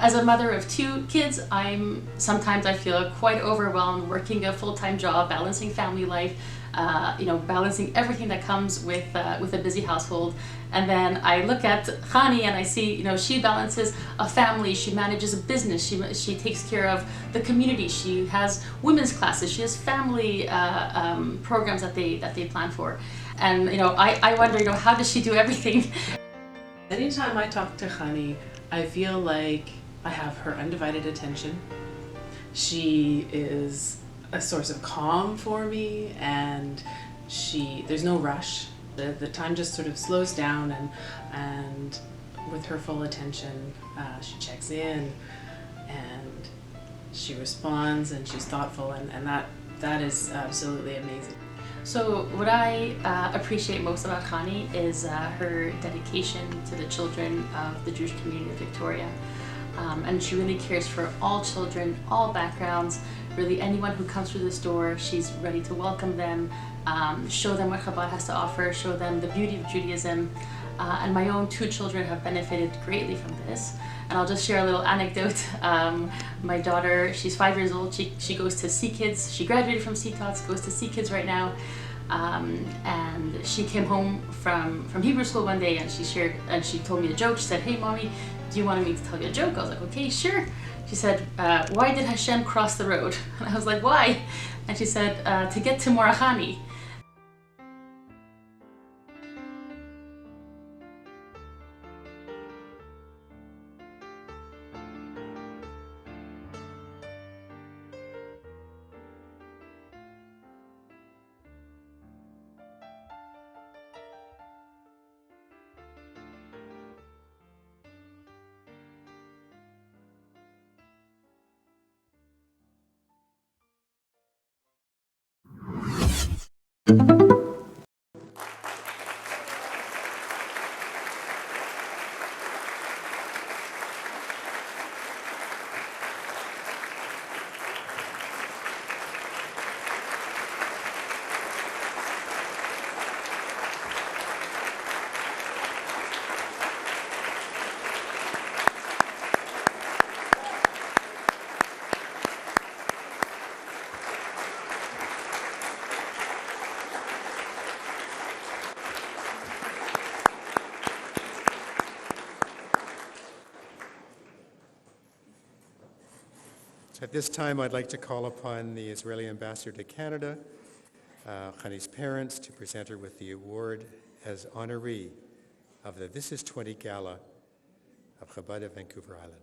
As a mother of 2 kids, sometimes I feel quite overwhelmed working a full-time job, balancing family life, balancing everything that comes with a busy household. And then I look at Chani and I see, she balances a family, she manages a business, she takes care of the community, she has women's classes, she has family programs that they plan for. And I wonder, how does she do everything? Anytime I talk to Chani, I feel like I have her undivided attention. She is a source of calm for me, and there's no rush. The time just sort of slows down, and with her full attention, she checks in, and she responds, and she's thoughtful, and that is absolutely amazing. So what I appreciate most about Chani is her dedication to the children of the Jewish community of Victoria. And she really cares for all children, all backgrounds, really anyone who comes through this door. She's ready to welcome them, show them what Chabad has to offer, show them the beauty of Judaism. And my own 2 children have benefited greatly from this. And I'll just share a little anecdote. My daughter, she's 5 years old. She goes to Sea Kids. She graduated from CTOTS, goes to Sea Kids right now. And she came home from Hebrew school one day, and she told me a joke. She said, "Hey, Mommy, do you want me to tell you a joke?" I was like, "Okay, sure." She said, "Why did Hashem cross the road?" And I was like, "Why?" And she said, "To get to Morachani." At this time, I'd like to call upon the Israeli ambassador to Canada, Chani's parents, to present her with the award as honoree of the This Is 20 Gala of Chabad of Vancouver Island.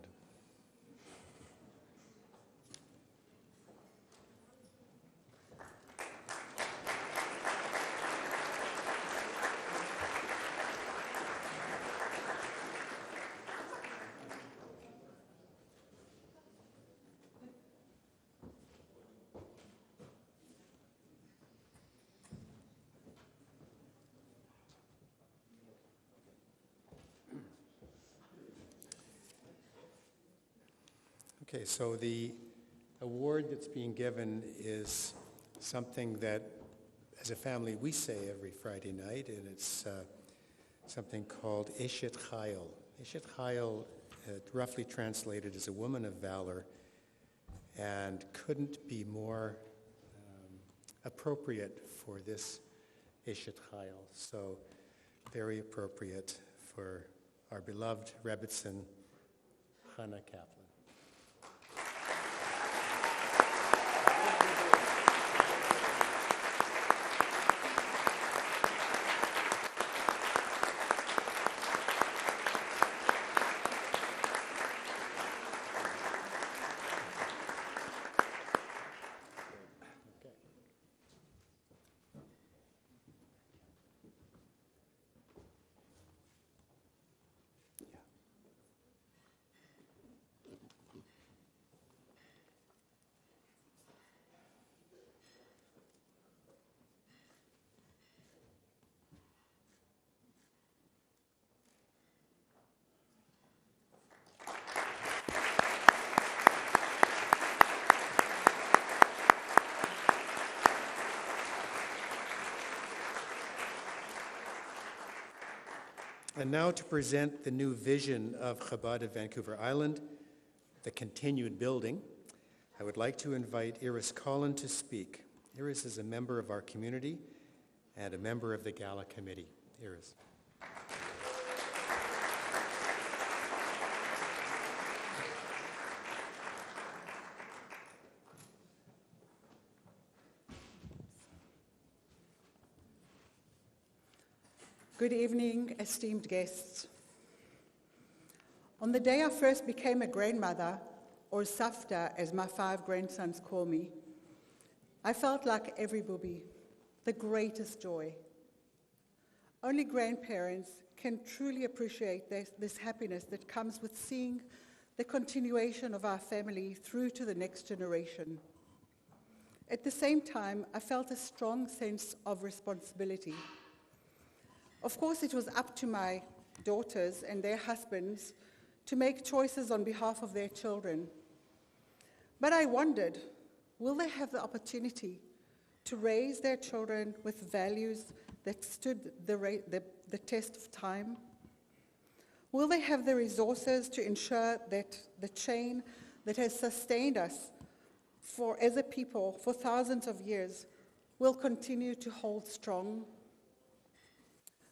Okay, so the award that's being given is something that, as a family, we say every Friday night, and it's something called Eshet Chayil. Eshet Chayil, roughly translated, is a woman of valor, and couldn't be more appropriate for this Eshet Chayil. So, very appropriate for our beloved Rebbitzin, Chana Kaplan. And now to present the new vision of Chabad of Vancouver Island, the continued building, I would like to invite Iris Collin to speak. Iris is a member of our community and a member of the Gala committee. Iris. Good evening, esteemed guests. On the day I first became a grandmother, or Safta as my 5 grandsons call me, I felt like every booby, the greatest joy. Only grandparents can truly appreciate this happiness that comes with seeing the continuation of our family through to the next generation. At the same time, I felt a strong sense of responsibility. Of course, it was up to my daughters and their husbands to make choices on behalf of their children. But I wondered, will they have the opportunity to raise their children with values that stood the test of time? Will they have the resources to ensure that the chain that has sustained us as a people for thousands of years will continue to hold strong?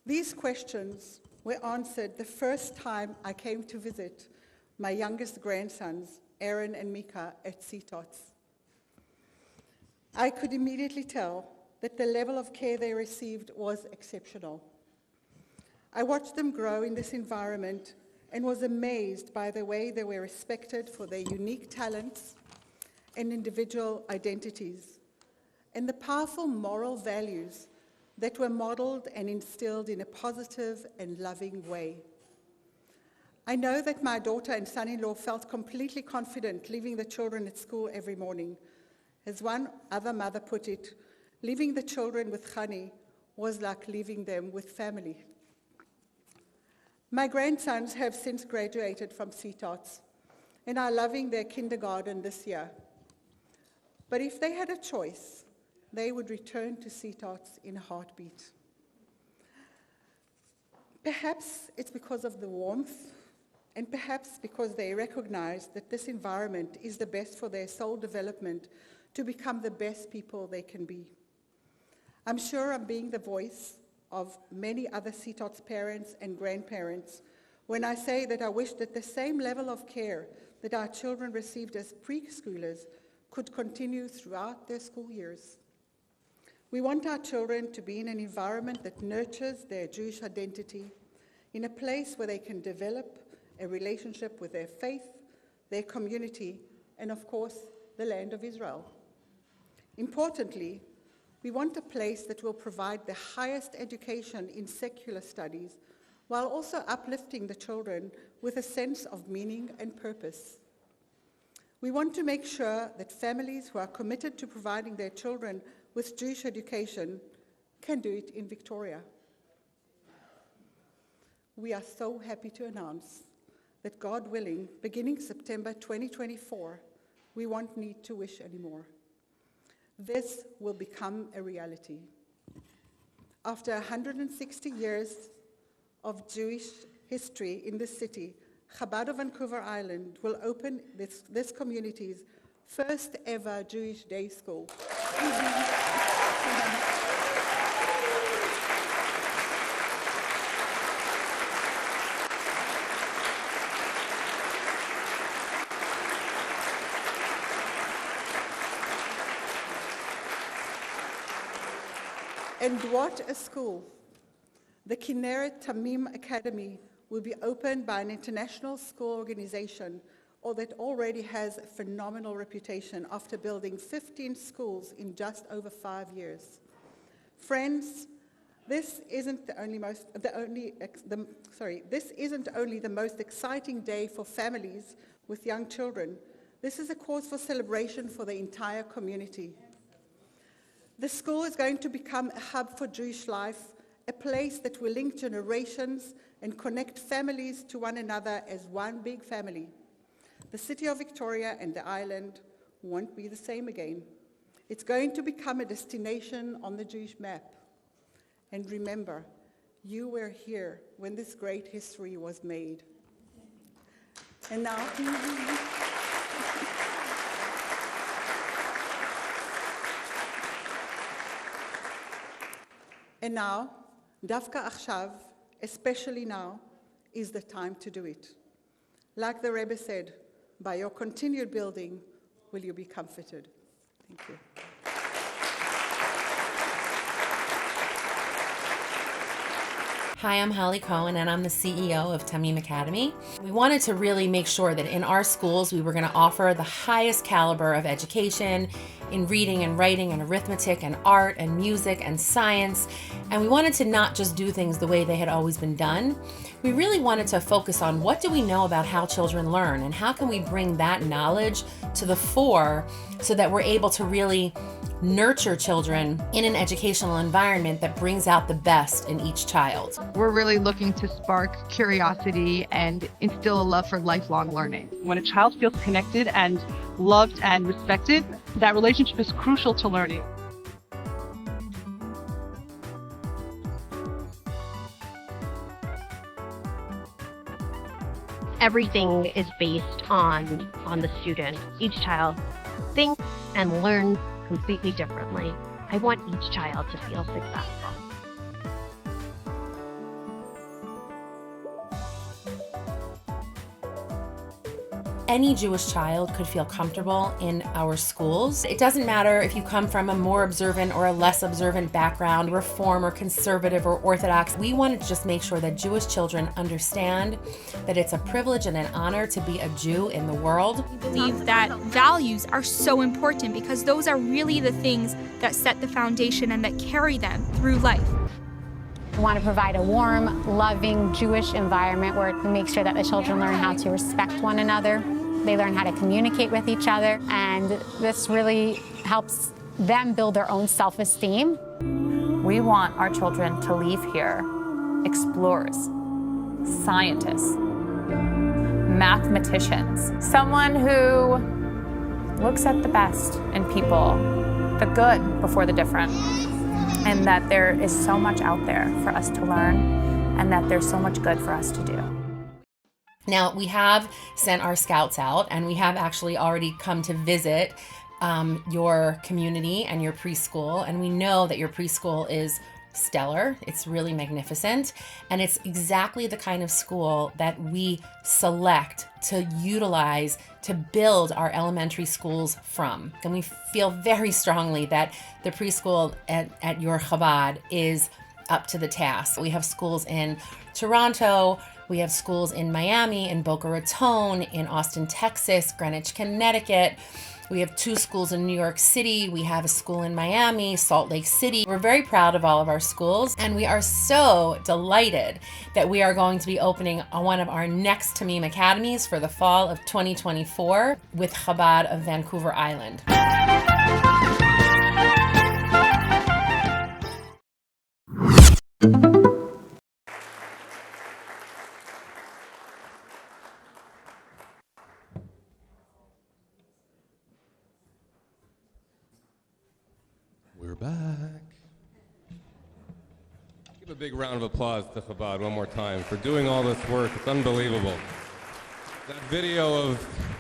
These questions were answered the first time I came to visit my youngest grandsons, Aaron and Mika, at CTOTS. I could immediately tell that the level of care they received was exceptional. I watched them grow in this environment and was amazed by the way they were respected for their unique talents and individual identities, and the powerful moral values that were modeled and instilled in a positive and loving way. I know that my daughter and son-in-law felt completely confident leaving the children at school every morning. As one other mother put it, leaving the children with Chani was like leaving them with family. My grandsons have since graduated from CTOTS and are loving their kindergarten this year. But if they had a choice, they would return to CTOTS in a heartbeat. Perhaps it's because of the warmth, and perhaps because they recognize that this environment is the best for their soul development to become the best people they can be. I'm sure I'm being the voice of many other CTOTS parents and grandparents when I say that I wish that the same level of care that our children received as preschoolers could continue throughout their school years. We want our children to be in an environment that nurtures their Jewish identity, in a place where they can develop a relationship with their faith, their community, and of course, the land of Israel. Importantly, we want a place that will provide the highest education in secular studies while also uplifting the children with a sense of meaning and purpose. We want to make sure that families who are committed to providing their children with Jewish education can do it in Victoria. We are so happy to announce that, God willing, beginning September 2024, we won't need to wish anymore. This will become a reality. After 160 years of Jewish history in this city, Chabad of Vancouver Island will open this community's first ever Jewish day school. And what a school. The Kinneret Tamim Academy will be opened by an international school organization that already has a phenomenal reputation after building 15 schools in just over 5 years. Friends, this isn't only the most exciting day for families with young children. This is a cause for celebration for the entire community. The school is going to become a hub for Jewish life, a place that will link generations and connect families to one another as one big family. The city of Victoria and the island won't be the same again. It's going to become a destination on the Jewish map. And remember, you were here when this great history was made. And now... And now, Dafka Achshav, especially now, is the time to do it. Like the Rebbe said, by your continued building, will you be comforted. Thank you. Hi, I'm Holly Cohen, and I'm the CEO of Tamim Academy. We wanted to really make sure that in our schools we were going to offer the highest caliber of education in reading and writing and arithmetic and art and music and science. And we wanted to not just do things the way they had always been done. We really wanted to focus on what do we know about how children learn and how can we bring that knowledge to the fore so that we're able to really nurture children in an educational environment that brings out the best in each child. We're really looking to spark curiosity and instill a love for lifelong learning. When a child feels connected and loved and respected, that relationship is crucial to learning. Everything is based on the student. Each child thinks and learns completely differently. I want each child to feel successful. Any Jewish child could feel comfortable in our schools. It doesn't matter if you come from a more observant or a less observant background, Reform or conservative or Orthodox. We wanted to just make sure that Jewish children understand that it's a privilege and an honor to be a Jew in the world. We believe that values are so important because those are really the things that set the foundation and that carry them through life. We want to provide a warm, loving Jewish environment where we make sure that the children learn how to respect one another. They learn how to communicate with each other, and this really helps them build their own self-esteem. We want our children to leave here explorers, scientists, mathematicians, someone who looks at the best in people, the good before the different, and that there is so much out there for us to learn and that there's so much good for us to do. Now, we have sent our scouts out, and we have actually already come to visit your community and your preschool, and we know that your preschool is stellar. It's really magnificent, and it's exactly the kind of school that we select to utilize to build our elementary schools from. And we feel very strongly that the preschool at your Chabad is up to the task. We have schools in Toronto, we have schools in Miami, in Boca Raton, in Austin, Texas, Greenwich, Connecticut. We have 2 schools in New York City. We have a school in Miami, Salt Lake City. We're very proud of all of our schools, and we are so delighted that we are going to be opening one of our next Tamim Academies for the fall of 2024 with Chabad of Vancouver Island. We're back. Give a big round of applause to Chabad one more time for doing all this work. It's unbelievable. That video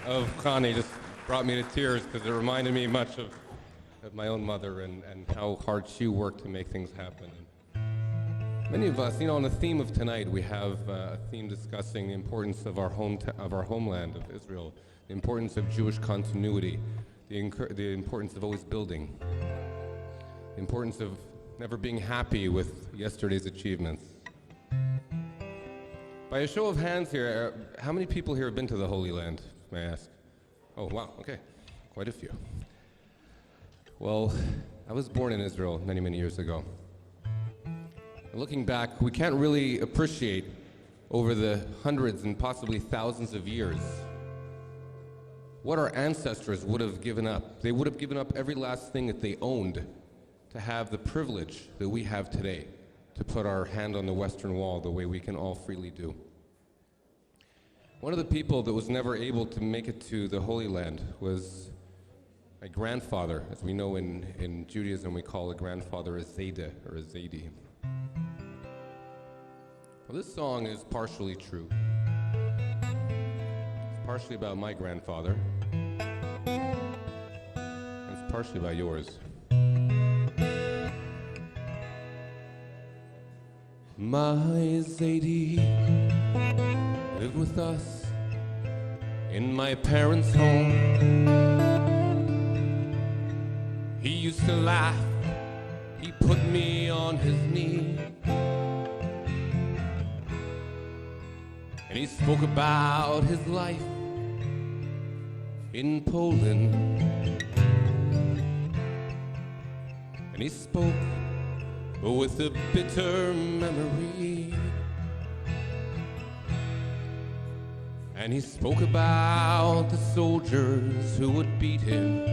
of Khani just brought me to tears because it reminded me much of my own mother and how hard she worked to make things happen. And many of us, on the theme of tonight, we have a theme discussing the importance of our homeland of Israel, the importance of Jewish continuity, the importance of always building. The importance of never being happy with yesterday's achievements. By a show of hands here, how many people here have been to the Holy Land, may I ask? Oh, wow, okay, quite a few. Well, I was born in Israel many, many years ago. And looking back, we can't really appreciate over the hundreds and possibly thousands of years what our ancestors would have given up. They would have given up every last thing that they owned to have the privilege that we have today, to put our hand on the Western Wall the way we can all freely do. One of the people that was never able to make it to the Holy Land was my grandfather. As we know in Judaism, we call a grandfather a Zayda or a Zaydi. Well, this song is partially true. It's partially about my grandfather, and it's partially about yours. My Zaidi lived with us in my parents' home. He used to laugh, he put me on his knee. And he spoke about his life in Poland. And he spoke, but with a bitter memory. And he spoke about the soldiers who would beat him.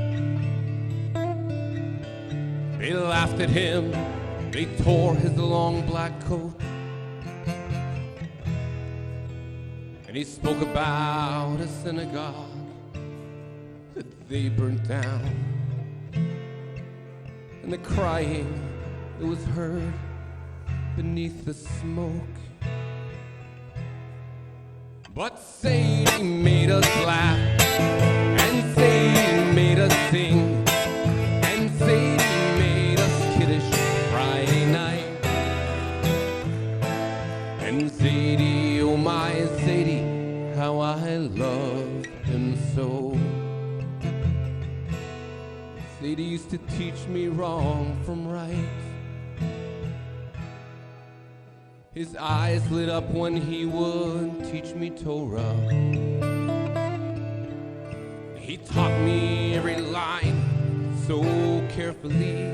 They laughed at him, they tore his long black coat. And he spoke about a synagogue that they burnt down. And the crying that was heard beneath the smoke. But Sadie made us laugh, and Sadie made us sing, and Sadie made us kiddish Friday night. And Sadie, oh my Sadie, how I love him so. Sadie used to teach me wrong from right. His eyes lit up when he would teach me Torah. He taught me every line so carefully.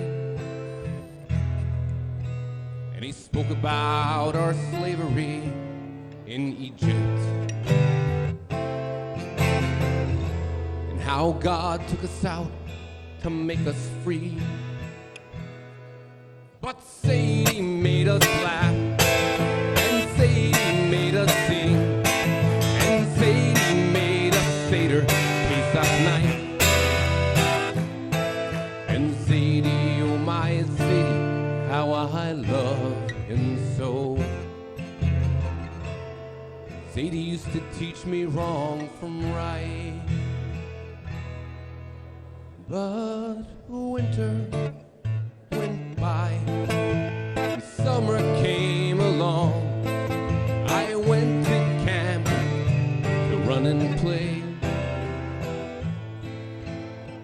And he spoke about our slavery in Egypt. And how God took us out to make us free. But Sadie made us laugh, and Sadie made us sing, and Sadie made us Seder Pesach night. And Sadie, oh my Sadie, how I love him so. Sadie used to teach me wrong from right. But winter went by and summer came along. I went to camp to run and play.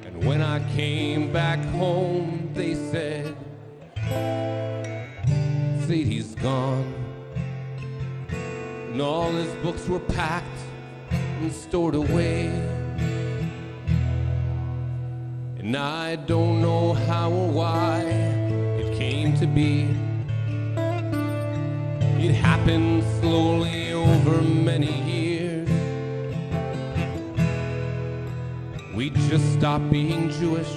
And when I came back home, they said, Sadie's gone. And all his books were packed and stored away. And I don't know how or why it came to be. It happened slowly over many years. We just stopped being Jewish,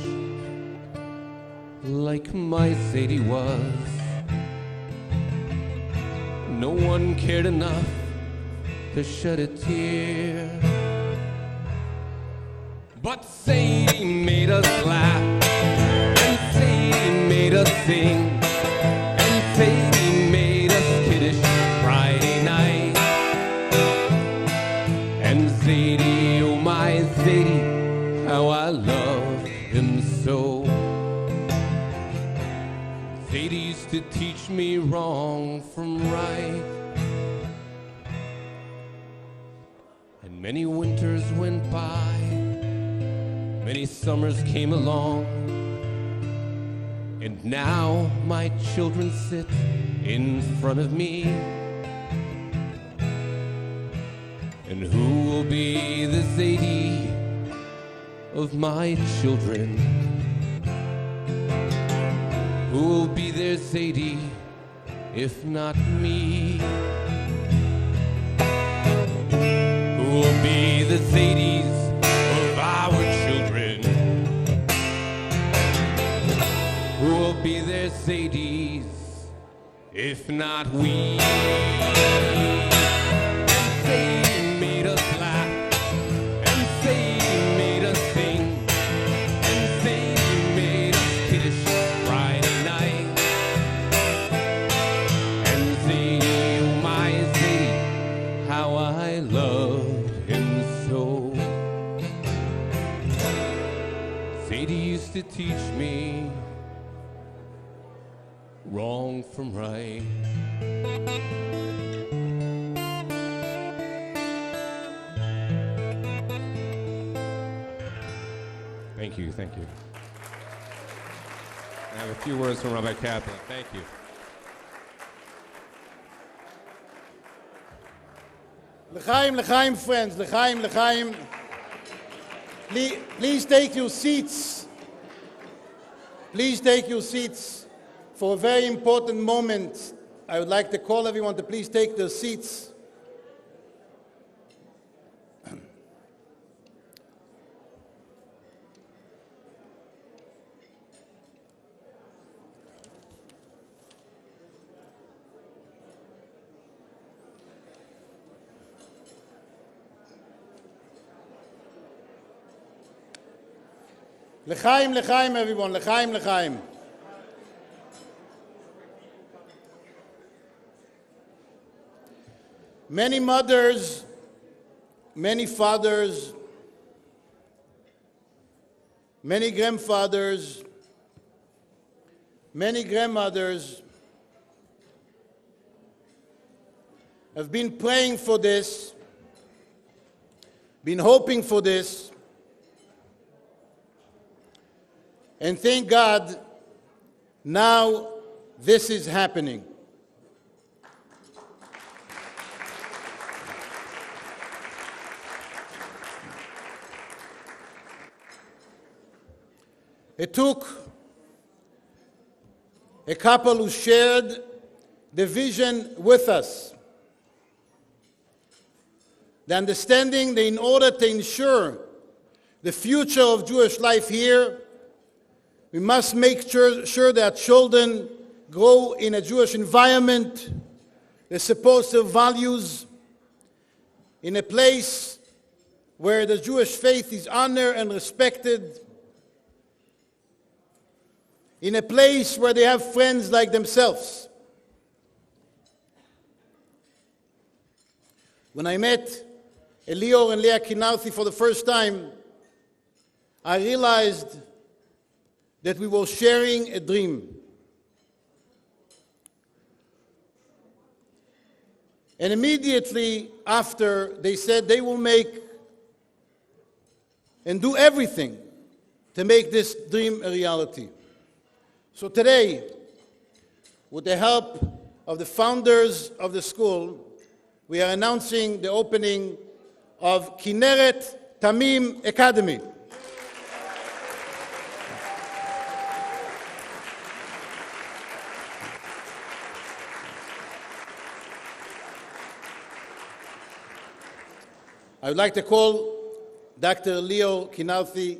like my Sadie was. No one cared enough to shed a tear. But Sadie made us laugh, and Sadie made us sing, and Sadie made us kiddish Friday night. And Sadie, oh my Sadie, how I love him so. Sadie used to teach me wrong from right. And many winters went by, many summers came along, and now my children sit in front of me. And who will be the Zadie of my children? Who will be their Zadie if not me? Who will be the Zadies of our children? Who will be their Zadies if not we? And Sadie made us laugh, and Sadie made us sing, and Sadie made us kiddish Friday night. And Sadie, oh my Sadie, how I love him so. Sadie used to teach me wrong from right. Thank you, thank you. I have a few words from Rabbi Kaplan. Thank you. L'chaim, friends, l'chaim. Please take your seats. Please take your seats for a very important moment. I would like to call everyone to please take their seats. L'chaim, everyone. L'chaim. Many mothers, many fathers, many grandfathers, many grandmothers have been praying for this, been hoping for this, and thank God, now this is happening. It took a couple who shared the vision with us, the understanding that in order to ensure the future of Jewish life here, we must make sure that children grow in a Jewish environment, they support their values, in a place where the Jewish faith is honored and respected, in a place where they have friends like themselves. When I met Elior and Leah Kinauthi for the first time, I realized that we were sharing a dream. And immediately after, they said they will make and do everything to make this dream a reality. So today, with the help of the founders of the school, we are announcing the opening of Kinneret Tamim Academy. I would like to call Dr. Leo Kinauthi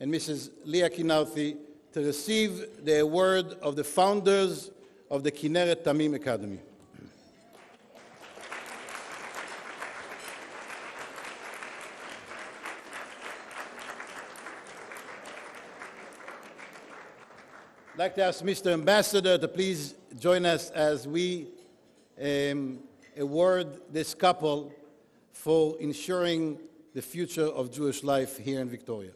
and Mrs. Leah Kinauthi to receive the award of the founders of the Kinneret Tamim Academy. I'd like to ask Mr. Ambassador to please join us as we award this couple for ensuring the future of Jewish life here in Victoria.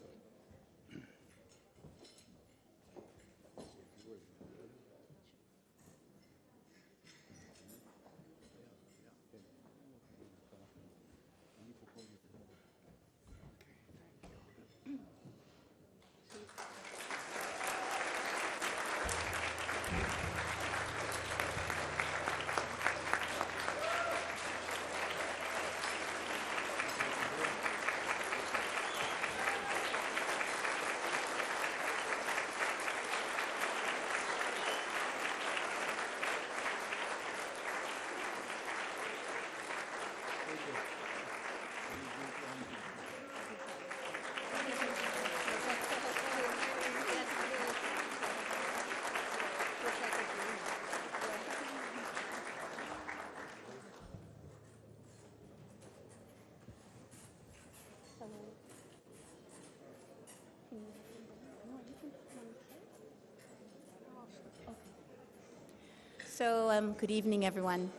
So, good evening, everyone.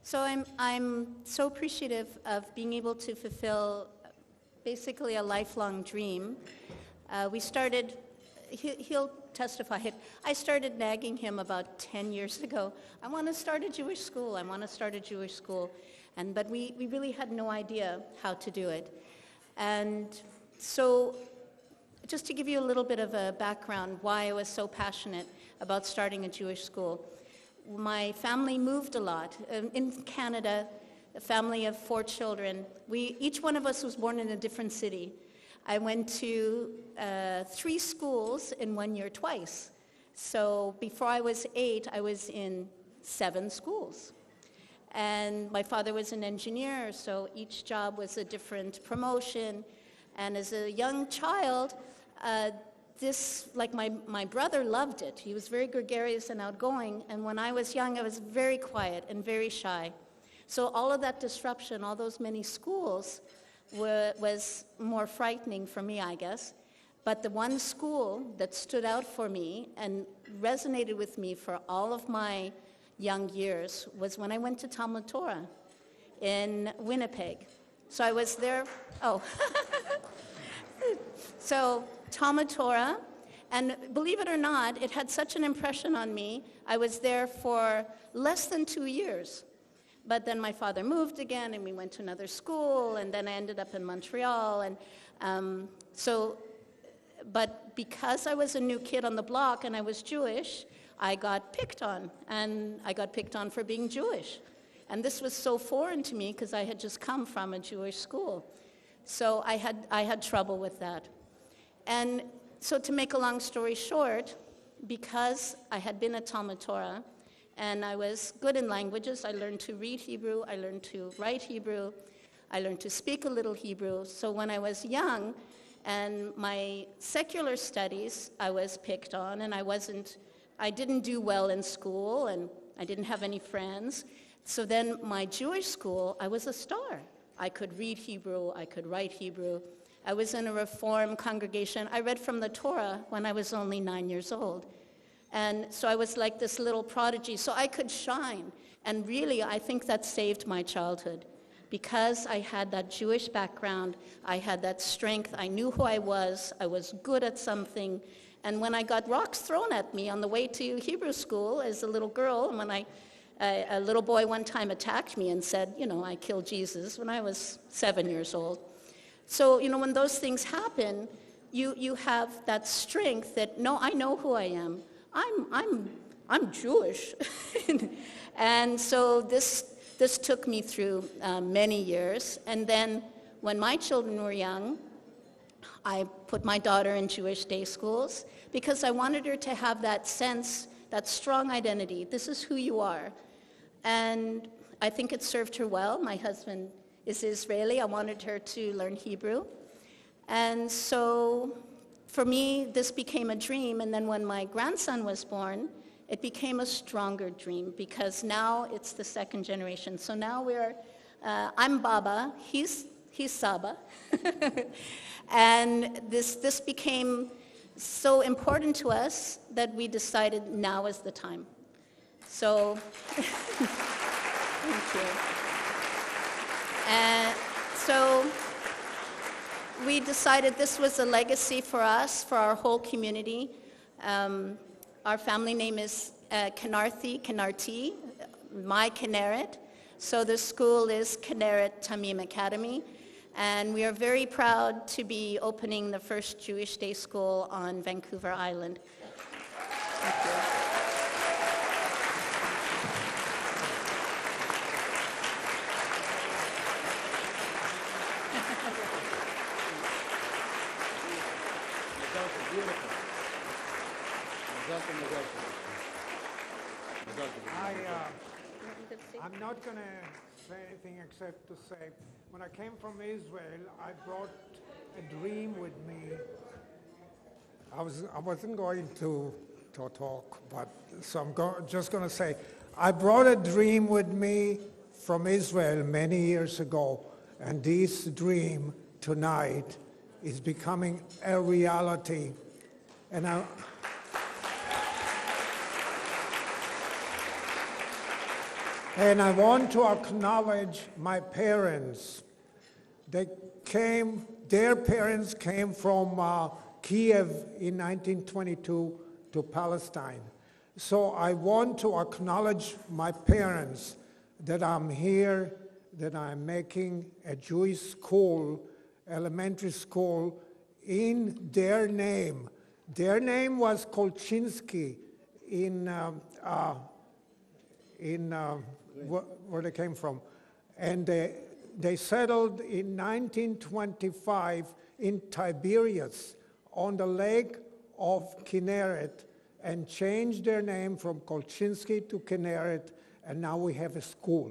So I'm so appreciative of being able to fulfill basically a lifelong dream. We started, he'll testify it. I started nagging him about 10 years ago. I want to start a Jewish school. But we really had no idea how to do it. And so just to give you a little bit of a background why I was so passionate about starting a Jewish school. my family moved a lot. In Canada, a family of 4 children, each one of us was born in a different city. I went to 3 schools in 1 year twice. So before I was 8, I was in 7 schools. And my father was an engineer, so each job was a different promotion. And as a young child, my brother loved it. He was very gregarious and outgoing, and when I was young, I was very quiet and very shy. So all of that disruption, all those many schools, was more frightening for me, I guess. But the one school that stood out for me and resonated with me for all of my young years was when I went to Talmud Torah in Winnipeg. So I was there, so Talmud Torah, and believe it or not, it had such an impression on me. I was there for less than 2 years. But then my father moved again, and we went to another school, and then I ended up in Montreal. And but because I was a new kid on the block and I was Jewish, I got picked on, and I got picked on for being Jewish. And this was so foreign to me because I had just come from a Jewish school. So I had trouble with that. And so to make a long story short, because I had been at Talmud Torah, and I was good in languages, I learned to read Hebrew, I learned to write Hebrew, I learned to speak a little Hebrew. So when I was young, and my secular studies, I was picked on, and I didn't do well in school, and I didn't have any friends. So then my Jewish school, I was a star. I could read Hebrew, I could write Hebrew. I was in a Reform congregation. I read from the Torah when I was only 9 years old. And so I was like this little prodigy, so I could shine. And really, I think that saved my childhood. Because I had that Jewish background, I had that strength, I knew who I was good at something. And when I got rocks thrown at me on the way to Hebrew school as a little girl, and when a little boy one time attacked me and said, I killed Jesus when I was 7 years old. So, when those things happen, you have that strength that, no, I know who I am. I'm Jewish. And so this took me through many years. And then when my children were young, I put my daughter in Jewish day schools because I wanted her to have that sense, that strong identity. This is who you are. And I think it served her well. My husband is Israeli. I wanted her to learn Hebrew. And so for me, this became a dream. And then when my grandson was born, it became a stronger dream because now it's the second generation. So now I'm Baba, he's Saba. And this became so important to us that we decided now is the time. So, thank you. And so we decided this was a legacy for us, for our whole community. Our family name is Kenarti, my Kinneret. So the school is Kinneret Tamim Academy. And we are very proud to be opening the first Jewish day school on Vancouver Island. Thank you. I'm not going to say anything except to say, when I came from Israel, I brought a dream with me. I wasn't going to talk, but so I'm just going to say, I brought a dream with me from Israel many years ago, and this dream tonight is becoming a reality. And I want to acknowledge my parents. Their parents came from Kiev in 1922 to Palestine. So I want to acknowledge my parents that I'm here, that I'm making a Jewish school, elementary school, in their name. Their name was Kolchinsky in in where they came from. And they settled in 1925 in Tiberias on the lake of Kinneret and changed their name from Kolchinsky to Kinneret, and now we have a school.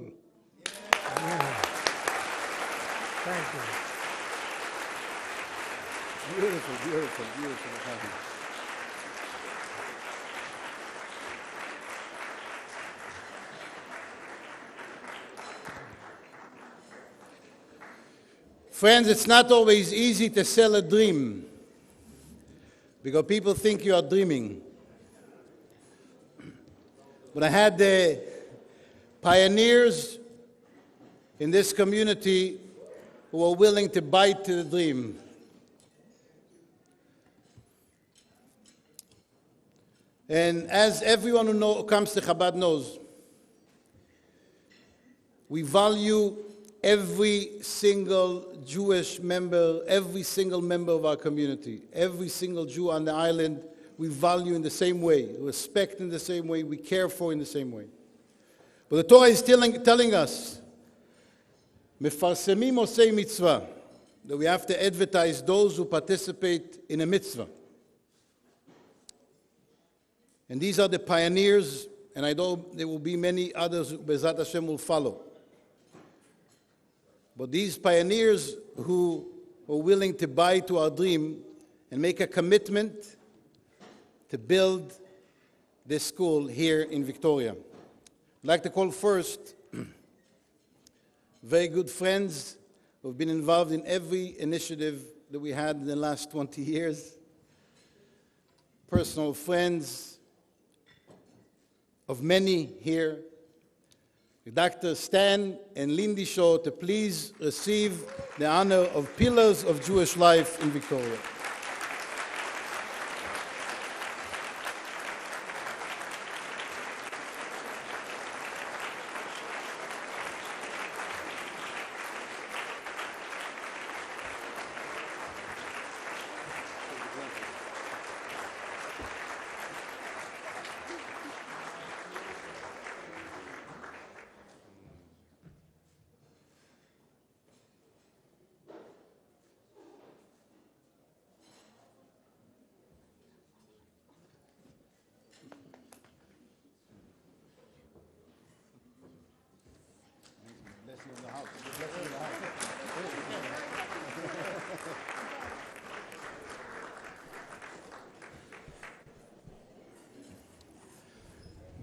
Yeah. Thank you. Beautiful, beautiful, beautiful. Friends, it's not always easy to sell a dream because people think you are dreaming. But I had the pioneers in this community who were willing to bite to the dream. And as everyone who comes to Chabad knows, we value every single Jewish member, every single member of our community, every single Jew on the island, we value in the same way, respect in the same way, we care for in the same way. But the Torah is telling us, Mefarsemim osei mitzvah, that we have to advertise those who participate in a mitzvah. And these are the pioneers, and I know there will be many others who Bezat Hashem will follow. But these pioneers who were willing to buy to our dream and make a commitment to build this school here in Victoria. I'd like to call first very good friends who have been involved in every initiative that we had in the last 20 years. Personal friends of many here. Dr. Stan and Lindy Shaw to please receive the honor of Pillars of Jewish Life in Victoria.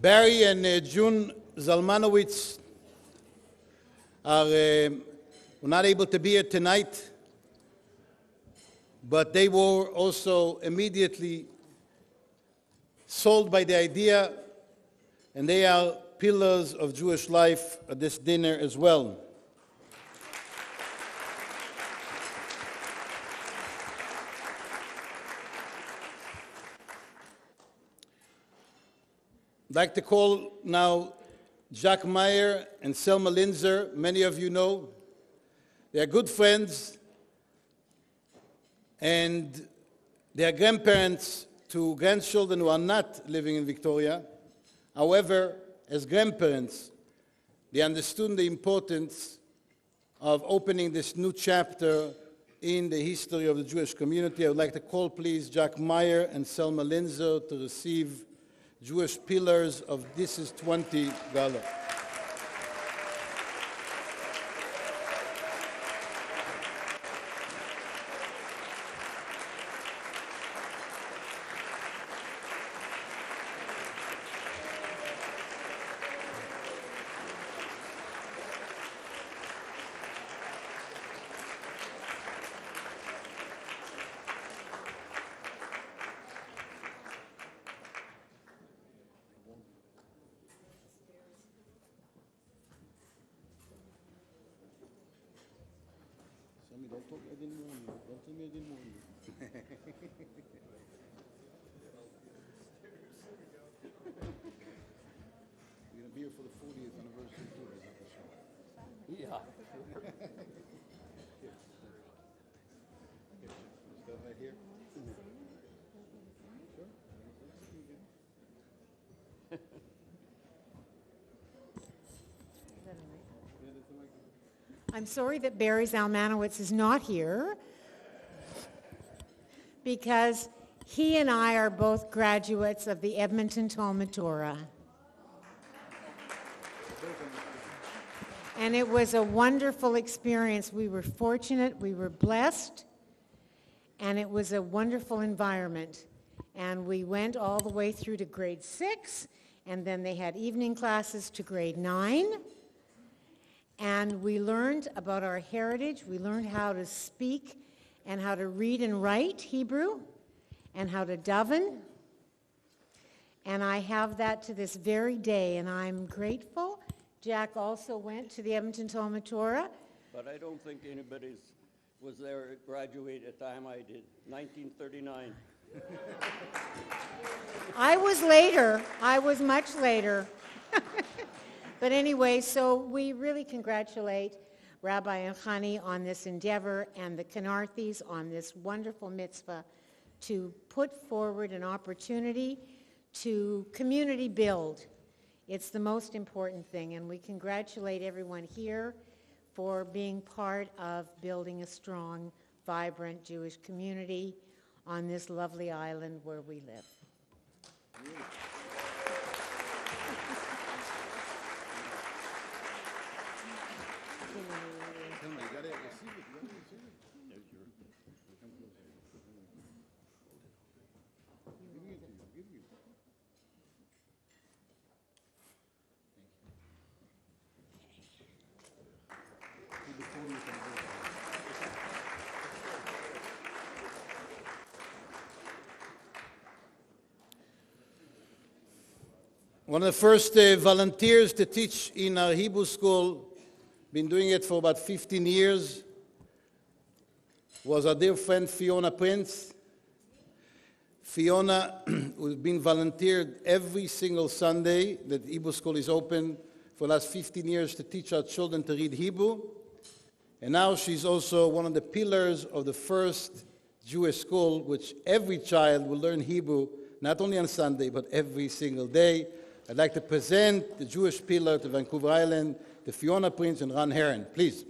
Barry and June Zalmanowitz were not able to be here tonight, but they were also immediately sold by the idea, and they are pillars of Jewish life at this dinner as well. I'd like to call now Jack Meyer and Selma Linzer. Many of you know. They are good friends, and they are grandparents to grandchildren who are not living in Victoria. However, as grandparents, they understood the importance of opening this new chapter in the history of the Jewish community. I would like to call, please, Jack Meyer and Selma Linzer to receive Jewish Pillars of This Is 20 Gala. Don't talk, I didn't warn you. Don't tell me I didn't warn you. We're going to be here for the 40th anniversary too. Yeah. Here. Stuff right here. Sure. I'm sorry that Barry Zalmanowitz is not here because he and I are both graduates of the Edmonton Talmud Torah. And it was a wonderful experience. We were fortunate, we were blessed, and it was a wonderful environment. And we went all the way through to grade 6, and then they had evening classes to grade 9. And we learned about our heritage. We learned how to speak and how to read and write Hebrew and how to daven. And I have that to this very day, and I'm grateful. Jack also went to the Edmonton Talmud Torah. But I don't think anybody was there at graduate at the time I did, 1939. I was later. I was much later. But anyway, so we really congratulate Rabbi and Chani on this endeavor and the Canarthis on this wonderful mitzvah to put forward an opportunity to community build. It's the most important thing, and we congratulate everyone here for being part of building a strong, vibrant Jewish community on this lovely island where we live. One of the first volunteers to teach in our Hebrew school, been doing it for about 15 years, was our dear friend Fiona Prince. Fiona, who's been volunteered every single Sunday that Hebrew school is open for the last 15 years to teach our children to read Hebrew. And now she's also one of the pillars of the first Jewish school, which every child will learn Hebrew, not only on Sunday, but every single day. I'd like to present the Jewish pillar to Vancouver Island, to Fiona Prince and Ron Heron. Please.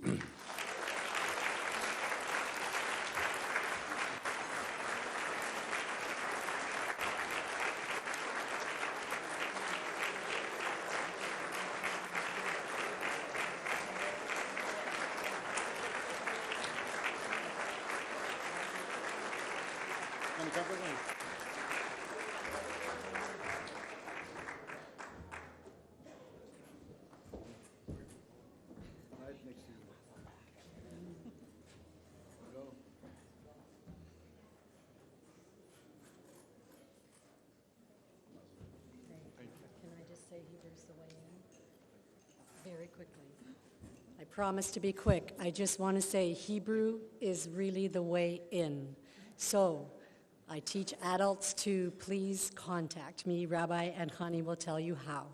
Very quickly. I promise to be quick. I just want to say Hebrew is really the way in. So I teach adults to please contact me. Rabbi and Hani will tell you how.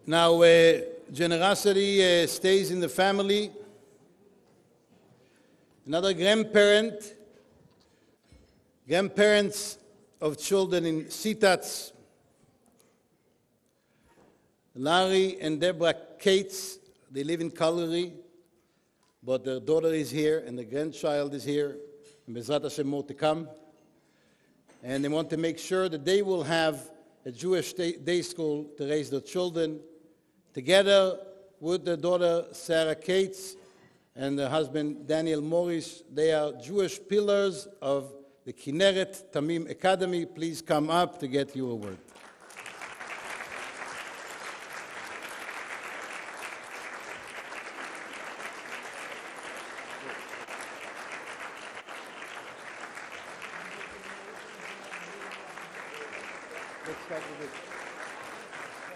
Now, generosity stays in the family. Another grandparents of children in Sitats, Larry and Deborah Cates, they live in Calgary, but their daughter is here and the grandchild is here, and Bezrat Hashem more to come. And they want to make sure that they will have a Jewish day school to raise their children. Together with their daughter Sarah Cates and their husband Daniel Morris, they are Jewish pillars of the Kinneret Tamim Academy. Please come up to get your award. Let's start with this.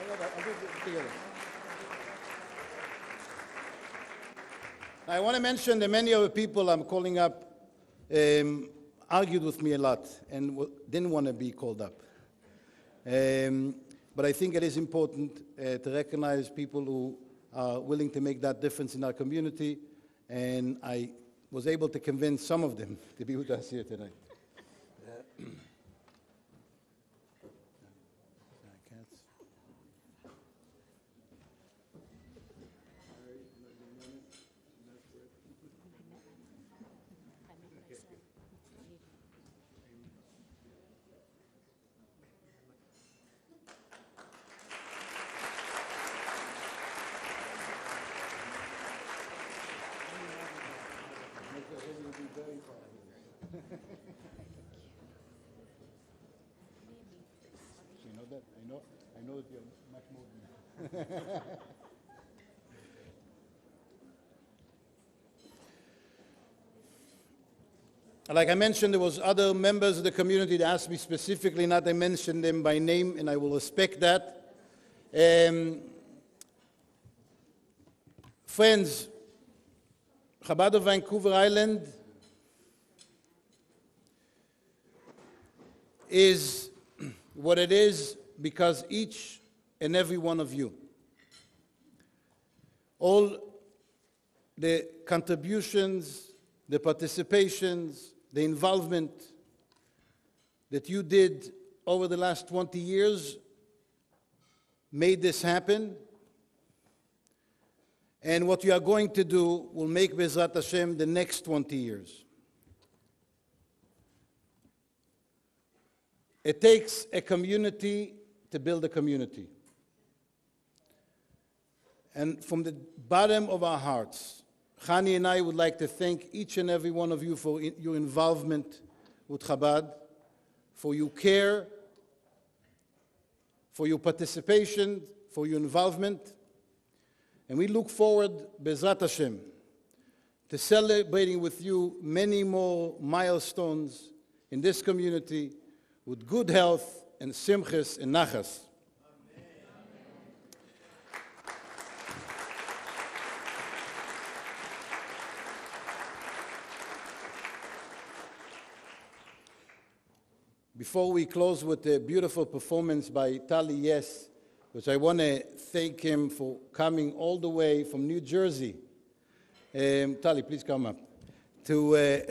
I'll do it together. I want to mention that many of the people I'm calling up argued with me a lot and didn't want to be called up. But I think it is important to recognize people who are willing to make that difference in our community, and I was able to convince some of them to be with us here tonight. that. I know that you're much more than that. Like I mentioned, there was other members of the community that asked me specifically not to mention them by name, and I will respect that. Friends, Chabad of Vancouver Island is what it is because each and every one of you, all the contributions, the participations, the involvement that you did over the last 20 years made this happen. And what you are going to do will make Bezrat Hashem the next 20 years. It takes a community to build a community. And from the bottom of our hearts, Chani and I would like to thank each and every one of you for your involvement with Chabad, for your care, for your participation, for your involvement. And we look forward, Bezrat Hashem, to celebrating with you many more milestones in this community with good health and simchas and nachas. Before we close with a beautiful performance by Tali Yes, which I want to thank him for coming all the way from New Jersey. Tali, please come up. To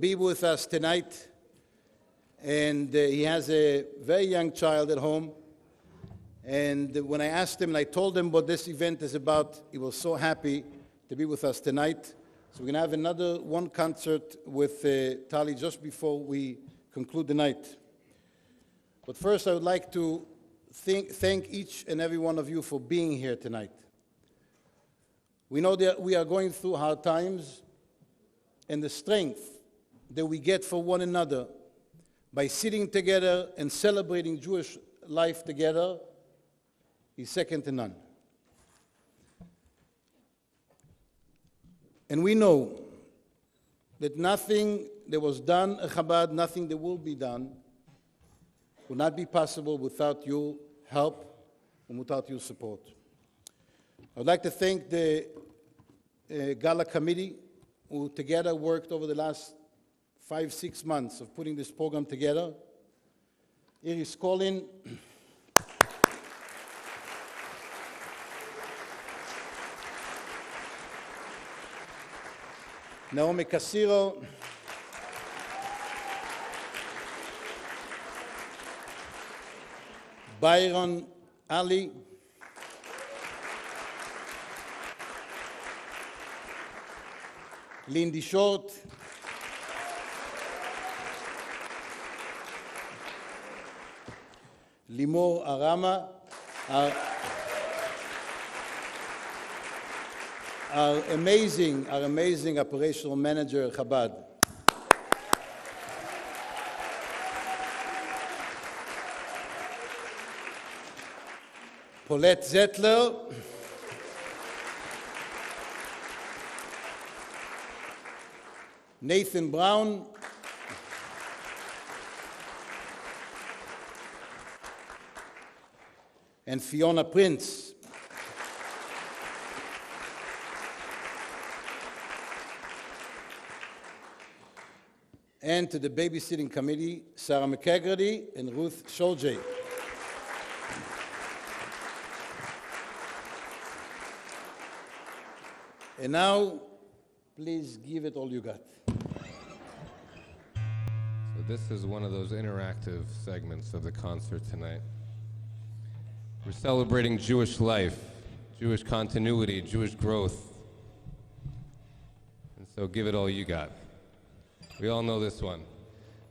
be with us tonight. And he has a very young child at home. And when I asked him and I told him what this event is about, he was so happy to be with us tonight. So we're going to have another one concert with Tali just before we conclude the night. But first I would like to thank each and every one of you for being here tonight. We know that we are going through hard times, and the strength that we get for one another by sitting together and celebrating Jewish life together is second to none. And we know that nothing that was done at Chabad, nothing that will be done, would not be possible without your help and without your support. I would like to thank the Gala committee who together worked over the last 5-6 months of putting this program together. Iris Colin, Naomi Casiro, Byron Ali, Lindy Short, Limor Arama, our amazing operational manager at Chabad. Paulette Zettler, Nathan Brown, and Fiona Prince. And to the babysitting committee, Sarah McCagrady and Ruth Sholjay. And now, please give it all you got. So this is one of those interactive segments of the concert tonight. We're celebrating Jewish life, Jewish continuity, Jewish growth. And so give it all you got. We all know this one.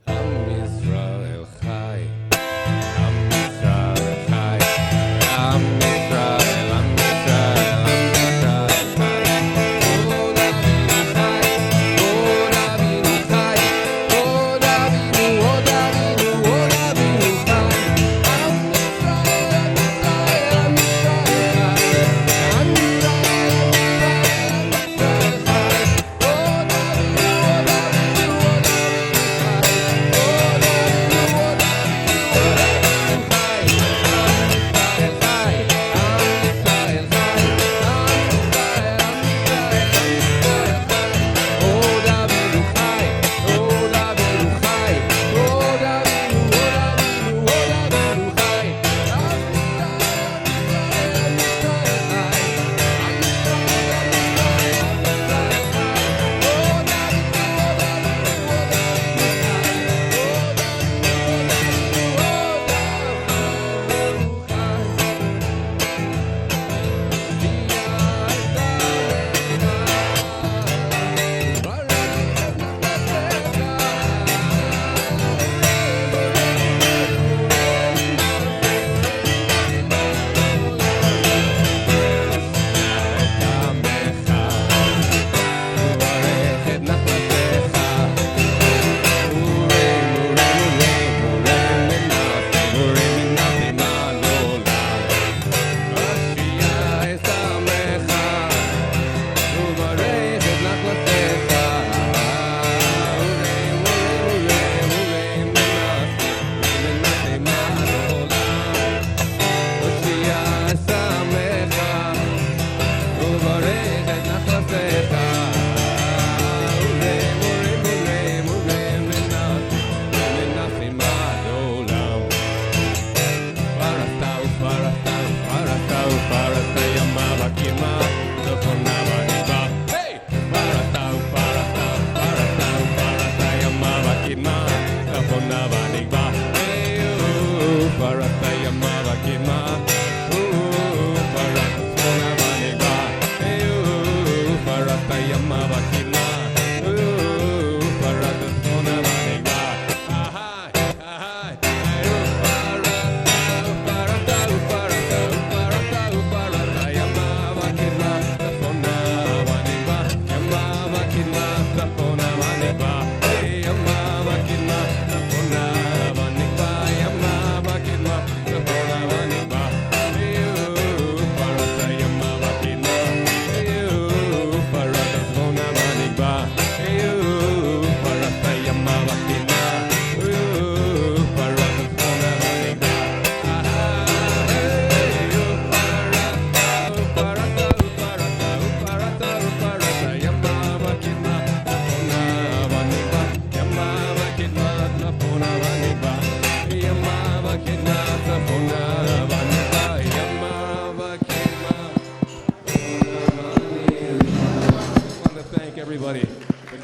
Am Yisrael Chai, Am Yisrael Chai, Am Yisrael, Am Yisrael, Am Yisrael Chai. Od Avinu Chai, Od Avinu Chai, Od Avinu, Od Avinu Chai.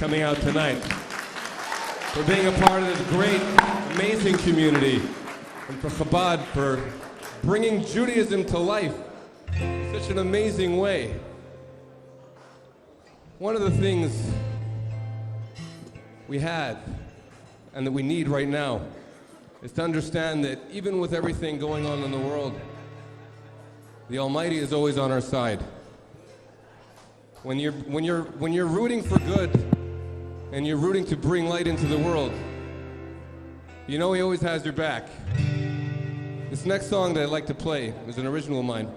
coming out tonight, for being a part of this great, amazing community, and for Chabad for bringing Judaism to life in such an amazing way. One of the things we had and that we need right now is to understand that even with everything going on in the world, the Almighty is always on our side. When you're rooting for good and you're rooting to bring light into the world, you know He always has your back. This next song that I'd like to play is an original of mine.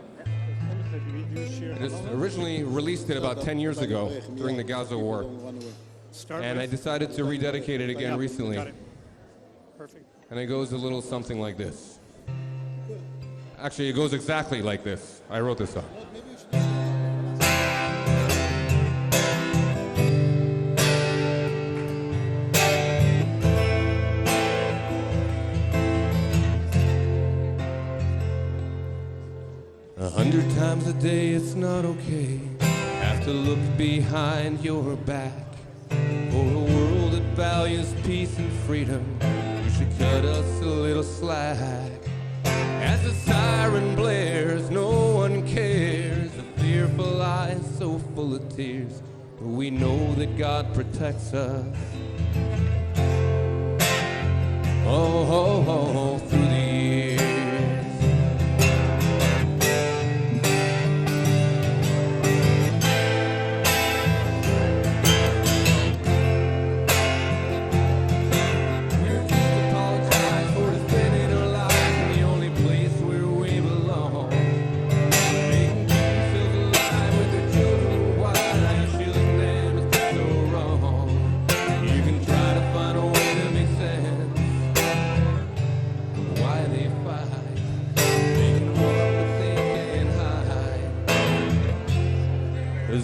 It was originally released about 10 years ago during the Gaza war. And I decided to rededicate it again recently. Perfect. And it goes a little something like this. Actually, it goes exactly like this. I wrote this song. "100 times a day it's not okay. Have to look behind your back. For a world that values peace and freedom, you should cut us a little slack. As the siren blares, no one cares. A fearful eyes so full of tears. But we know that God protects us. Oh, through the years.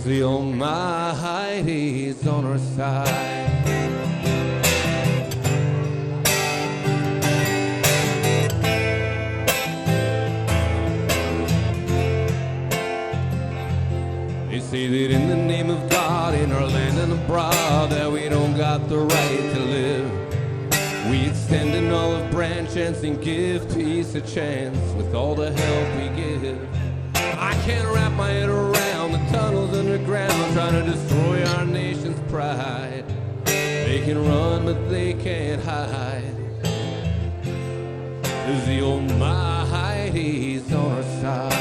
The Almighty is on our side. They say that in the name of God, in our land and abroad, that we don't got the right to live. We extend an olive branch and sing, give peace a chance with all the help we give. I can't wrap my head around the tunnels underground trying to destroy our nation's pride. They can run, but they can't hide. 'Cause the Almighty's on our side.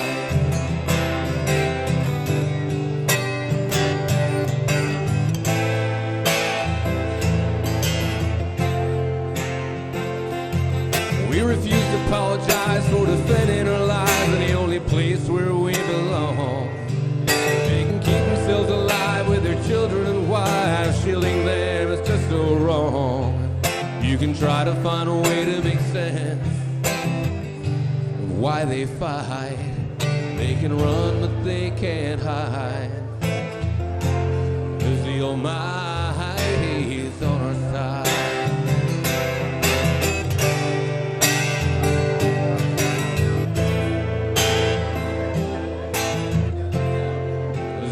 We refuse to apologize for defending our lives in the only place where we belong. They can keep themselves alive with their children and wives. Shielding them is just so wrong. You can try to find a way to make sense of why they fight. They can run, but they can't hide. 'Cause the Almighty is on our side.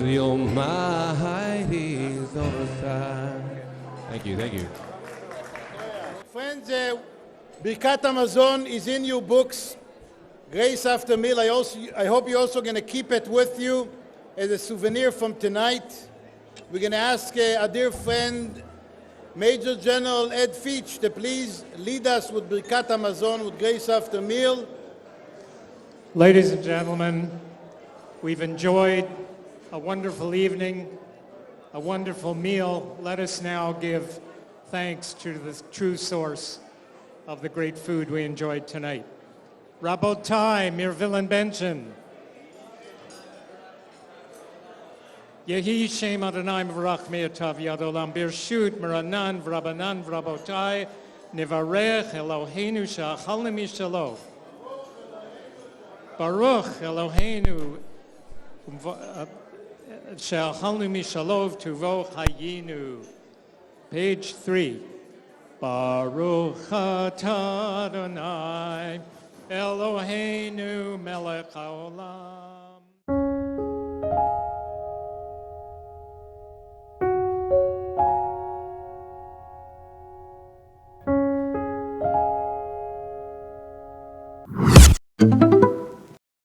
The Almighty is on our side. Thank you, thank you. Friends, Birkat Hamazon is in your books. Grace after meal. I hope you're also going to keep it with you as a souvenir from tonight. We're going to ask our dear friend, Major General Ed Feach, to please lead us with Birkat Hamazon, with Grace after meal. Ladies and gentlemen, we've enjoyed a wonderful evening, a wonderful meal. Let us now give thanks to the true source of the great food we enjoyed tonight. Rabotai, Mir Villan Benchen. Yehi Shem Adonai Mevarach Me'atav Yad Olam Birshut Miranan Vrabanan Vrabotai Nivarech Eloheinu Sha'achalna Mishalo Baruch Eloheinu Sha'achalnu Mishalov Tuvo Hayinu. Page 3. Baruch atah Adonai Eloheinu melech haolam.